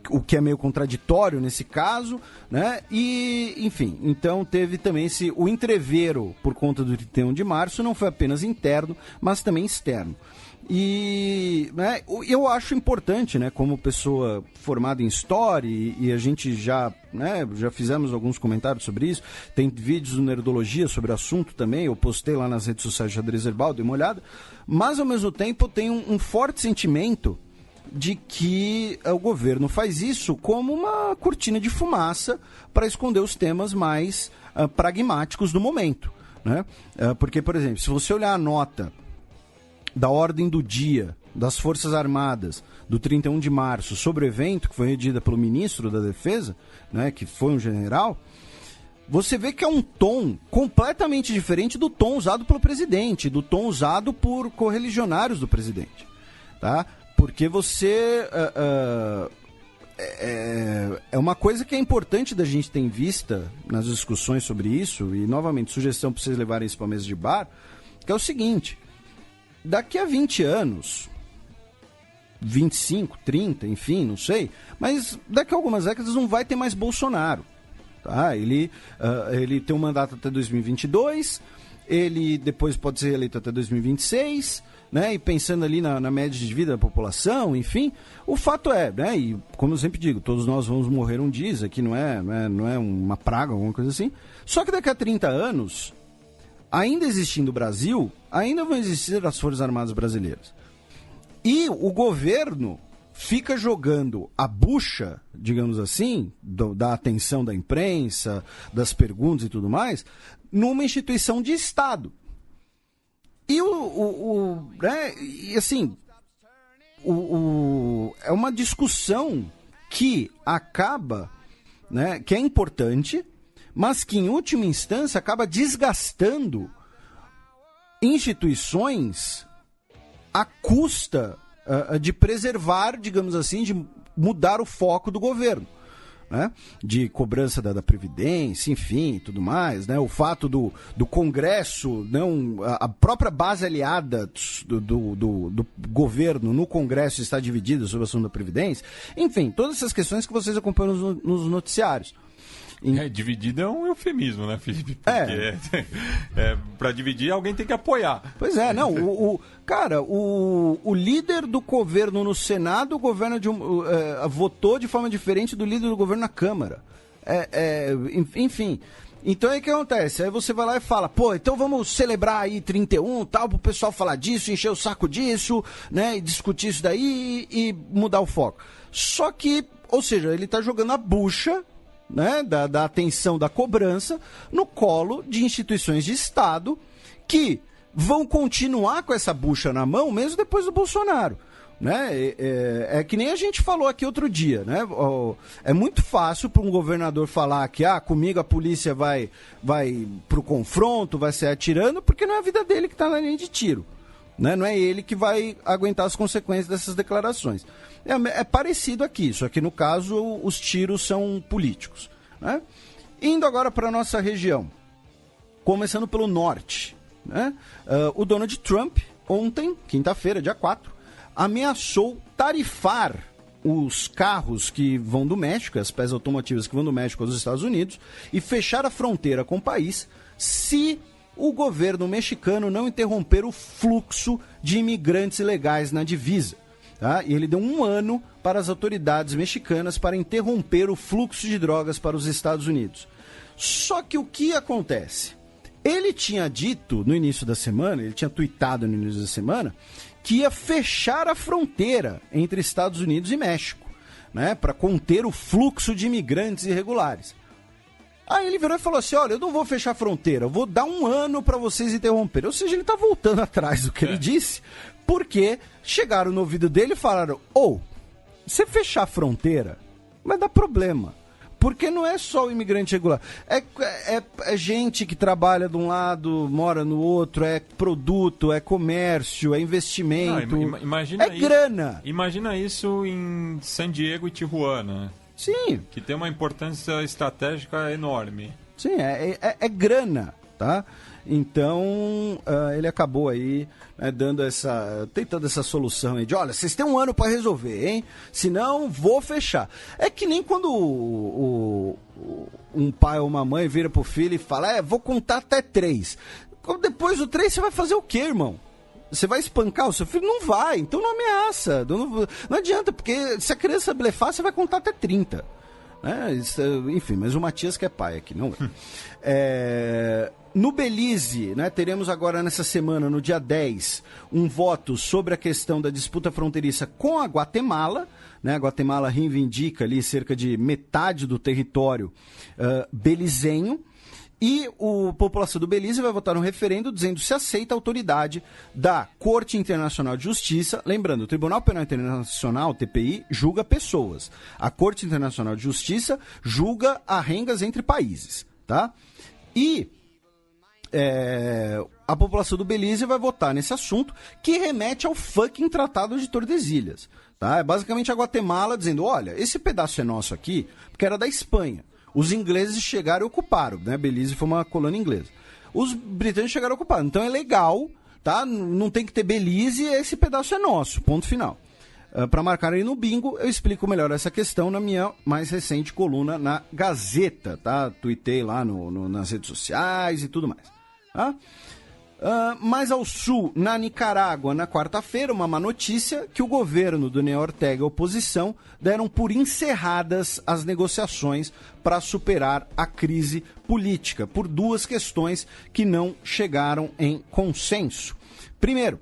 O que é meio contraditório nesse caso, né? E, enfim, então teve também o entrevero por conta do 31 de março, não foi apenas interno, mas também externo. E, né, eu acho importante, né, como pessoa formada em História, e a gente já fizemos alguns comentários sobre isso, tem vídeos do Nerdologia sobre o assunto também, eu postei lá nas redes sociais de Xadrez Herbal, dei uma olhada, mas ao mesmo tempo eu tenho um forte sentimento de que o governo faz isso como uma cortina de fumaça para esconder os temas mais pragmáticos do momento, né? Porque, por exemplo, se você olhar a nota da ordem do dia das Forças Armadas do 31 de março sobre o evento, que foi redigida pelo ministro da Defesa, né, que foi um general, você vê que é um tom completamente diferente do tom usado pelo presidente, do tom usado por correligionários do presidente, tá? Porque você... É uma coisa que é importante da gente ter em vista nas discussões sobre isso, e novamente, sugestão para vocês levarem isso para a mesa de bar, que é o seguinte: daqui a 20 anos, 25, 30, enfim, não sei, mas daqui a algumas décadas não vai ter mais Bolsonaro. Tá? Ele tem um mandato até 2022, ele depois pode ser eleito até 2026, né? E pensando ali na média de vida da população, enfim, o fato é, né? E como eu sempre digo, todos nós vamos morrer um dia, isso aqui não é uma praga, alguma coisa assim. Só que daqui a 30 anos, ainda existindo o Brasil, ainda vão existir as Forças Armadas brasileiras. E o governo fica jogando a bucha, digamos assim, da atenção da imprensa, das perguntas e tudo mais, numa instituição de Estado. E é uma discussão que acaba, né, que é importante, mas que em última instância acaba desgastando instituições à custa de preservar, digamos assim, de mudar o foco do governo, né? De cobrança da Previdência, enfim, tudo mais, né? O fato do Congresso, a própria base aliada do governo no Congresso está dividida sobre o assunto da Previdência, enfim, todas essas questões que vocês acompanham nos noticiários. Dividido é um eufemismo, né, Felipe? Porque para dividir, alguém tem que apoiar. Pois é, não. O líder do governo no Senado votou de forma diferente do líder do governo na Câmara. Enfim. Então aí o que acontece? Aí você vai lá e fala, então vamos celebrar aí 31, tal, pro pessoal falar disso, encher o saco disso, né, e discutir isso daí e mudar o foco. Só que, ou seja, ele tá jogando a bucha, né, da atenção da cobrança no colo de instituições de Estado que vão continuar com essa bucha na mão mesmo depois do Bolsonaro, né? É que nem a gente falou aqui outro dia, né? É muito fácil para um governador falar que comigo a polícia vai pro confronto, vai sair atirando, porque não é a vida dele que está na linha de tiro, né? Não é ele que vai aguentar as consequências dessas declarações. É parecido aqui, só que no caso os tiros são políticos, né? Indo agora para a nossa região, começando pelo norte, né? O Donald Trump, ontem, quinta-feira, dia 4, ameaçou tarifar os carros que vão do México, as peças automotivas que vão do México aos Estados Unidos, e fechar a fronteira com o país se o governo mexicano não interromper o fluxo de imigrantes ilegais na divisa. Tá? E ele deu 1 ano para as autoridades mexicanas para interromper o fluxo de drogas para os Estados Unidos. Só que o que acontece? Ele tinha dito no início da semana, ele tinha tuitado no início da semana, que ia fechar a fronteira entre Estados Unidos e México, né, para conter o fluxo de imigrantes irregulares. Aí ele virou e falou assim, olha, eu não vou fechar a fronteira, eu vou dar 1 ano para vocês interromperem. Ou seja, ele está voltando atrás do que ele disse, Porque chegaram no ouvido dele e falaram, você fechar a fronteira vai dar problema. Porque não é só o imigrante regular. É gente que trabalha de um lado, mora no outro, é produto, é comércio, é investimento. Imagina grana. Imagina isso em San Diego e Tijuana. Sim. Que tem uma importância estratégica enorme. Sim, é grana, tá? Então, ele acabou aí tentando essa solução aí de, olha, vocês têm um ano para resolver, hein? Senão, vou fechar. É que nem quando um pai ou uma mãe vira pro filho e fala, vou contar até 3. Depois do 3, você vai fazer o quê, irmão? Você vai espancar o seu filho? Não vai, então não ameaça. Não adianta, porque se a criança blefar, você vai contar até 30. Enfim, mas o Matias que é pai aqui, não é. No Belize, né, teremos agora nessa semana, no dia 10, um voto sobre a questão da disputa fronteiriça com a Guatemala. Né, a Guatemala reivindica ali cerca de metade do território belizenho. E a população do Belize vai votar no referendo dizendo se aceita a autoridade da Corte Internacional de Justiça. Lembrando, o Tribunal Penal Internacional, TPI, julga pessoas. A Corte Internacional de Justiça julga arrengas entre países. Tá? E a população do Belize vai votar nesse assunto, que remete ao fucking Tratado de Tordesilhas. Tá? É basicamente a Guatemala dizendo, olha, esse pedaço é nosso aqui, porque era da Espanha. Os ingleses chegaram e ocuparam, né? Belize foi uma colônia inglesa. Os britânicos chegaram e ocuparam. Então é legal, tá? Não tem que ter Belize, esse pedaço é nosso, ponto final. Para marcar aí no bingo, eu explico melhor essa questão na minha mais recente coluna na Gazeta, tá? Tuitei lá nas redes sociais e tudo mais. Tá? Mais ao sul, na Nicarágua, na quarta-feira, uma má notícia que o governo do Daniel Ortega e a oposição deram por encerradas as negociações para superar a crise política, por 2 questões que não chegaram em consenso. Primeiro,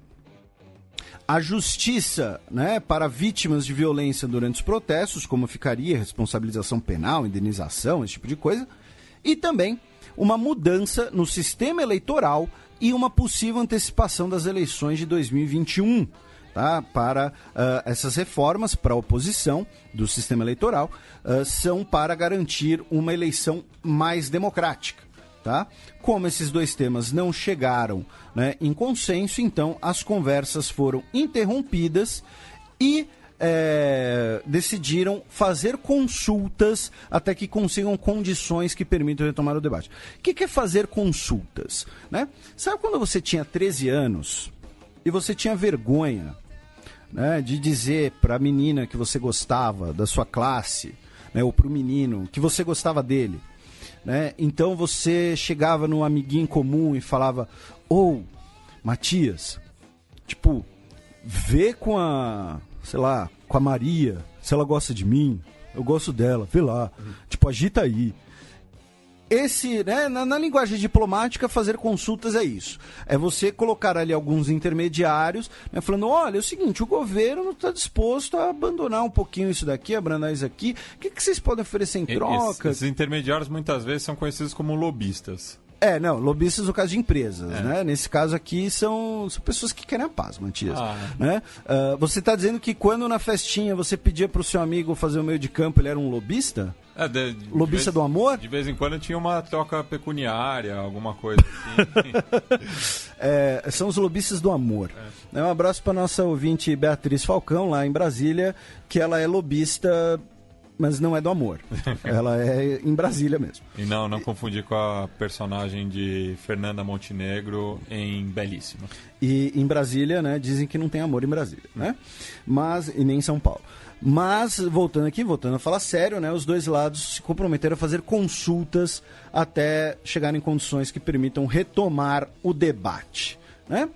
a justiça, né, para vítimas de violência durante os protestos, como ficaria responsabilização penal, indenização, esse tipo de coisa, e também uma mudança no sistema eleitoral e uma possível antecipação das eleições de 2021. Tá? Para essas reformas para a oposição do sistema eleitoral são para garantir uma eleição mais democrática. Tá? Como esses 2 temas não chegaram, né, em consenso, então as conversas foram interrompidas e decidiram fazer consultas até que consigam condições que permitam retomar o debate. O que é fazer consultas? Né? Sabe quando você tinha 13 anos e você tinha vergonha, né, de dizer para a menina que você gostava da sua classe, né, ou para o menino que você gostava dele? Né? Então você chegava num amiguinho comum e falava, Matias, tipo, vê com a Maria, se ela gosta de mim, eu gosto dela, vê lá, tipo, agita aí. Né, na linguagem diplomática, fazer consultas é isso. É você colocar ali alguns intermediários, né, falando, olha, é o seguinte, o governo está disposto a abandonar um pouquinho isso daqui, abrandar isso aqui. O que vocês podem oferecer em troca? Esses intermediários muitas vezes são conhecidos como lobistas. Lobistas no caso de empresas, né? Nesse caso aqui são pessoas que querem a paz, Matias. Né? Você está dizendo que quando na festinha você pedia para o seu amigo fazer o meio de campo, ele era um lobista? Lobista do amor? De vez em quando tinha uma troca pecuniária, alguma coisa assim. São os lobistas do amor. Um abraço para nossa ouvinte Beatriz Falcão, lá em Brasília, que ela é lobista, mas não é do amor. Ela é em Brasília mesmo. E não confundir com a personagem de Fernanda Montenegro em Belíssima. E em Brasília, né, dizem que não tem amor em Brasília, né? E nem em São Paulo. Mas, voltando a falar sério, né, os 2 lados se comprometeram a fazer consultas até chegar em condições que permitam retomar o debate. Né?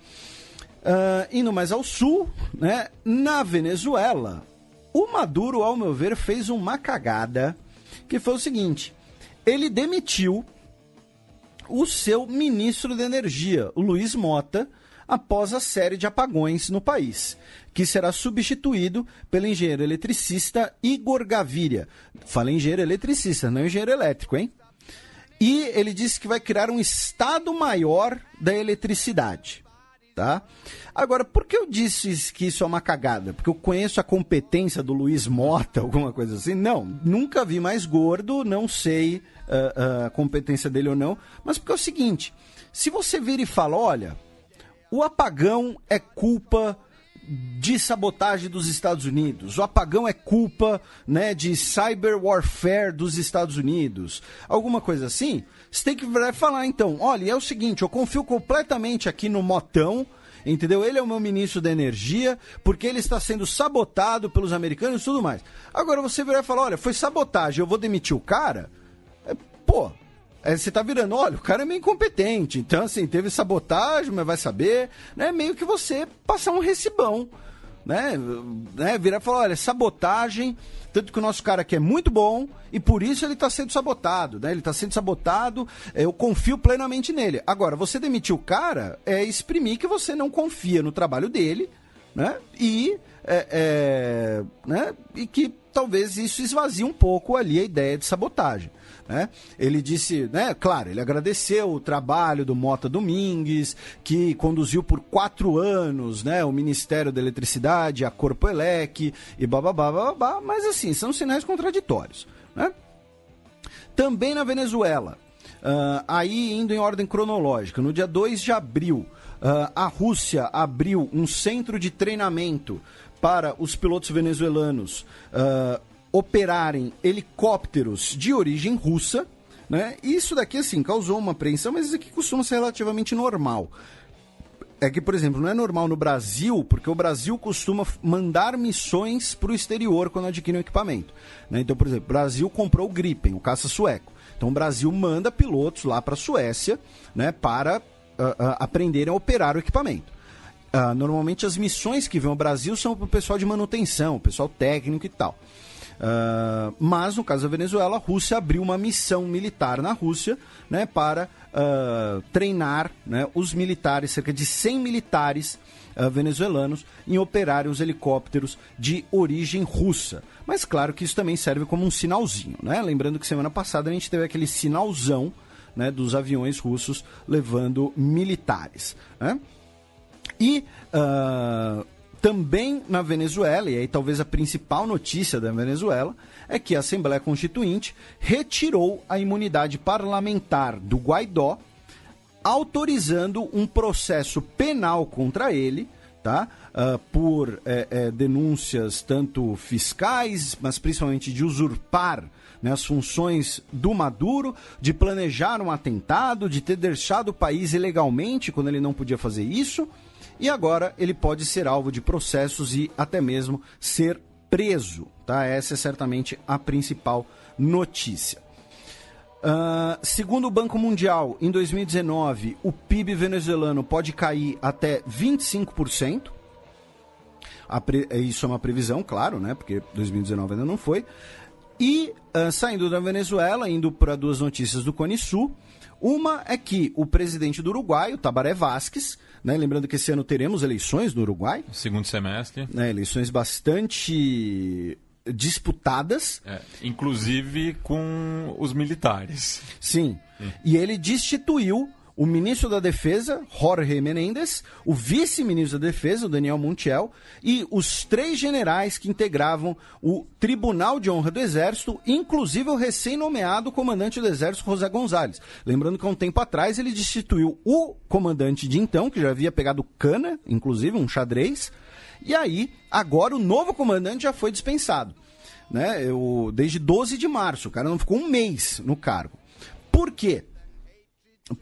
Indo mais ao sul, né, na Venezuela, o Maduro, ao meu ver, fez uma cagada, que foi o seguinte: ele demitiu o seu ministro de energia, o Luiz Mota, após a série de apagões no país, que será substituído pelo engenheiro eletricista Igor Gaviria. Fala engenheiro eletricista, não engenheiro elétrico, hein? E ele disse que vai criar um Estado Maior da Eletricidade. Tá? Agora, por que eu disse que isso é uma cagada? Porque eu conheço a competência do Luiz Mota, alguma coisa assim? Não, nunca vi mais gordo, não sei a competência dele ou não, mas porque é o seguinte, se você vira e fala, olha, o apagão é culpa de sabotagem dos Estados Unidos, o apagão é culpa, né, de cyber warfare dos Estados Unidos, alguma coisa assim, você tem que virar e falar, então, olha, é o seguinte, eu confio completamente aqui no Motão, entendeu? Ele é o meu ministro da energia, porque ele está sendo sabotado pelos americanos e tudo mais. Agora você virar e falar, olha, foi sabotagem, eu vou demitir o cara? Você tá virando, olha, o cara é meio incompetente, então assim, teve sabotagem, mas vai saber, né? Meio que você passar um recibão, né? Virar e falar, olha, sabotagem, tanto que o nosso cara aqui é muito bom e por isso ele tá sendo sabotado, né? Ele tá sendo sabotado, eu confio plenamente nele. Agora, você demitir o cara é exprimir que você não confia no trabalho dele, né? E que talvez isso esvazie um pouco ali a ideia de sabotagem. Né? Ele disse, né, claro, ele agradeceu o trabalho do Mota Domingues, que conduziu por 4 anos, né, o Ministério da Eletricidade, a Corpoelec e bababá, mas assim, são sinais contraditórios. Né? Também na Venezuela, aí indo em ordem cronológica, no dia 2 de abril, a Rússia abriu um centro de treinamento para os pilotos venezuelanos operarem helicópteros de origem russa, né? E isso daqui, assim, causou uma apreensão, mas isso aqui costuma ser relativamente normal. É que, por exemplo, não é normal no Brasil, porque o Brasil costuma mandar missões para o exterior quando adquire um equipamento. Né? Então, por exemplo, o Brasil comprou o Gripen, o caça sueco. Então, o Brasil manda pilotos lá para a Suécia, né, para aprenderem a operar o equipamento. Normalmente, as missões que vêm ao Brasil são para o pessoal de manutenção, o pessoal técnico e tal. Mas no caso da Venezuela, a Rússia abriu uma missão militar na Rússia, né, para treinar, né, os militares, cerca de 100 militares venezuelanos, em operarem os helicópteros de origem russa. Mas claro que isso também serve como um sinalzinho, né? Lembrando que semana passada a gente teve aquele sinalzão, né, dos aviões russos levando militares, né? E também na Venezuela, e aí talvez a principal notícia da Venezuela, é que a Assembleia Constituinte retirou a imunidade parlamentar do Guaidó, autorizando um processo penal contra ele, tá? Por denúncias tanto fiscais, mas principalmente de usurpar, né, as funções do Maduro, de planejar um atentado, de ter deixado o país ilegalmente quando ele não podia fazer isso. E agora ele pode ser alvo de processos e até mesmo ser preso, tá? Essa é certamente a principal notícia. Segundo o Banco Mundial, em 2019, o PIB venezuelano pode cair até 25%. Isso é uma previsão, claro, né? Porque 2019 ainda não foi. E saindo da Venezuela, indo para 2 notícias do Cone Sul. Uma é que o presidente do Uruguai, o Tabaré Vázquez, né, lembrando que esse ano teremos eleições no Uruguai. Segundo semestre. Né, eleições bastante disputadas. Inclusive com os militares. Sim. E ele destituiu o ministro da Defesa, Jorge Menéndez, o vice-ministro da Defesa, o Daniel Montiel, e os 3 generais que integravam o Tribunal de Honra do Exército, inclusive o recém-nomeado comandante do Exército, José González. Lembrando que há um tempo atrás ele destituiu o comandante de então, que já havia pegado cana, inclusive um xadrez, e aí agora o novo comandante já foi dispensado. Né? Desde 12 de março, o cara não ficou um mês no cargo. Por quê?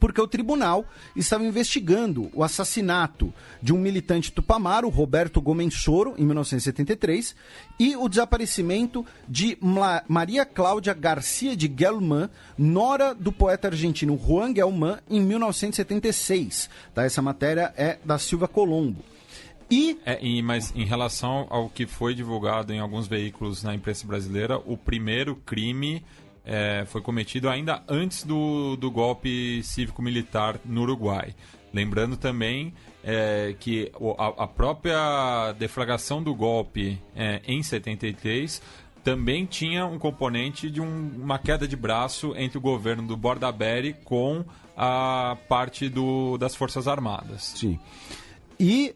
Porque o tribunal estava investigando o assassinato de um militante tupamaro, o Roberto Gomensoro, em 1973, e o desaparecimento de Maria Cláudia Garcia de Guelmán, nora do poeta argentino Juan Guelmán, em 1976. Tá? Essa matéria é da Silvia Colombo. Mas em relação ao que foi divulgado em alguns veículos na imprensa brasileira, o primeiro crime foi cometido ainda antes do golpe cívico-militar no Uruguai. Lembrando também que a própria deflagração do golpe em 73 também tinha um componente de uma queda de braço entre o governo do Bordaberry com a parte das Forças Armadas. Sim. E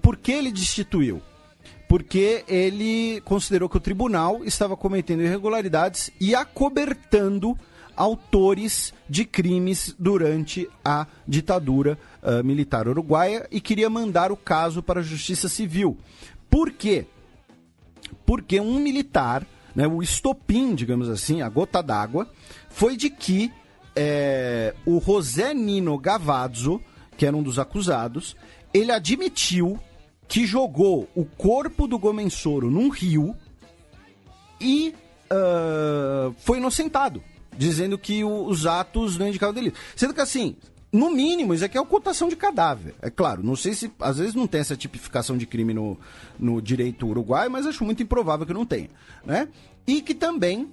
por que ele destituiu? Porque ele considerou que o tribunal estava cometendo irregularidades e acobertando autores de crimes durante a ditadura militar uruguaia e queria mandar o caso para a Justiça Civil. Por quê? Porque um militar, né, o estopim, digamos assim, a gota d'água, foi de que o José Nino Gavazzo, que era um dos acusados, ele admitiu que jogou o corpo do Gomes Soro num rio e foi inocentado, dizendo que os atos não indicavam delito. Sendo que, assim, no mínimo, isso aqui é ocultação de cadáver. É claro, não sei se, às vezes não tem essa tipificação de crime no direito uruguaio, mas acho muito improvável que não tenha, né? E que também,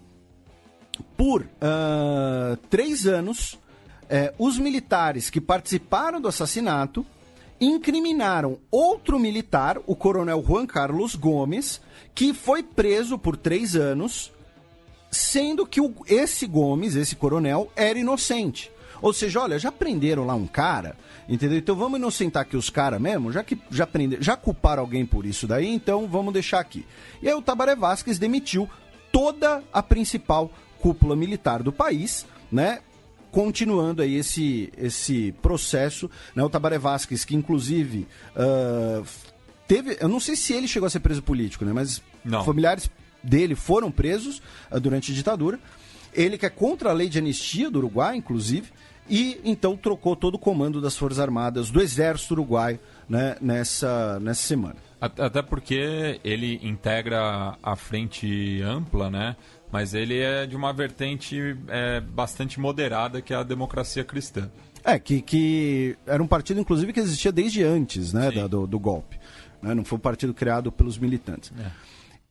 por 3 anos, os militares que participaram do assassinato incriminaram outro militar, o coronel Juan Carlos Gomes, que foi preso por 3 anos, sendo que esse Gomes, esse coronel, era inocente. Ou seja, olha, já prenderam lá um cara, entendeu? Então vamos inocentar aqui os caras mesmo, já que já culparam alguém por isso daí, então vamos deixar aqui. E aí o Tabaré Vázquez demitiu toda a principal cúpula militar do país, né? Continuando aí esse processo, né? O Tabaré Vázquez, que inclusive teve, eu não sei se ele chegou a ser preso político, né? Mas familiares dele foram presos durante a ditadura. Ele que é contra a lei de anistia do Uruguai, inclusive, e então trocou todo o comando das Forças Armadas do Exército Uruguaio, né, nessa semana. Até porque ele integra a frente ampla, né? Mas ele é de uma vertente bastante moderada, que é a democracia cristã. Que era um partido, inclusive, que existia desde antes, né, do golpe. Né? Não foi um partido criado pelos militantes.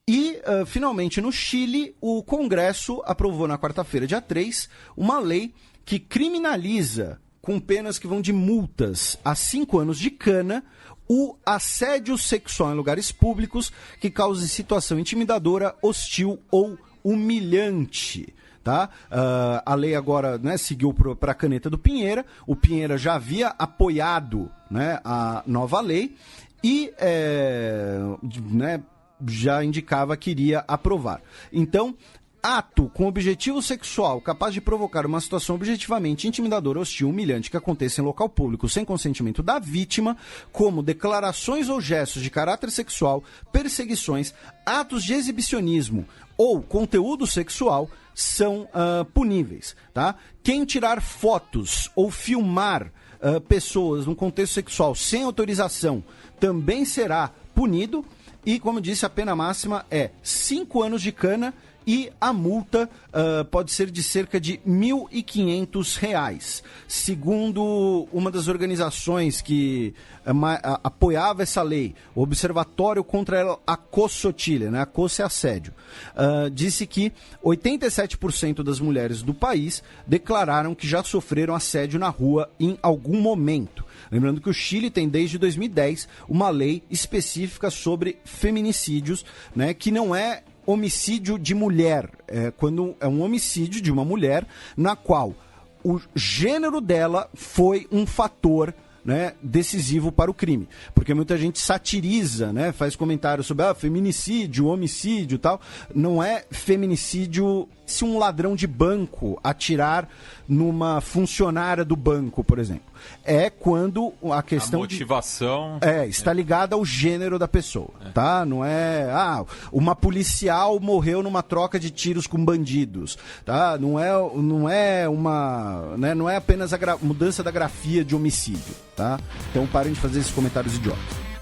E, finalmente, no Chile, o Congresso aprovou na quarta-feira, dia 3, uma lei que criminaliza, com penas que vão de multas a 5 anos de cana, o assédio sexual em lugares públicos que cause situação intimidadora, hostil ou humilhante. Tá? A lei agora, né, seguiu para a caneta do Pinheira. O Pinheira já havia apoiado, né, a nova lei e já indicava que iria aprovar. Então, ato com objetivo sexual capaz de provocar uma situação objetivamente intimidadora, hostil, humilhante que aconteça em local público sem consentimento da vítima, como declarações ou gestos de caráter sexual, perseguições, atos de exibicionismo ou conteúdo sexual, são puníveis. Tá? Quem tirar fotos ou filmar pessoas num contexto sexual sem autorização também será punido. E, como disse, a pena máxima é 5 anos de cana e a multa pode ser de cerca de R$ 1.500. Segundo uma das organizações que apoiava essa lei, o Observatório contra el Acoso Chile, né? Acoso é assédio, disse que 87% das mulheres do país declararam que já sofreram assédio na rua em algum momento. Lembrando que o Chile tem desde 2010 uma lei específica sobre feminicídios, né, que não é homicídio de mulher, quando é um homicídio de uma mulher na qual o gênero dela foi um fator, né, decisivo para o crime. Porque muita gente satiriza, né, faz comentários sobre feminicídio, homicídio e tal. Não é feminicídio se um ladrão de banco atirar numa funcionária do banco, por exemplo. É quando a questão a motivação está ligada ao gênero da pessoa, tá? Não é uma policial morreu numa troca de tiros com bandidos, tá? Não é uma, né, não é apenas a mudança da grafia de homicídio, tá? Então parem de fazer esses comentários idiotas.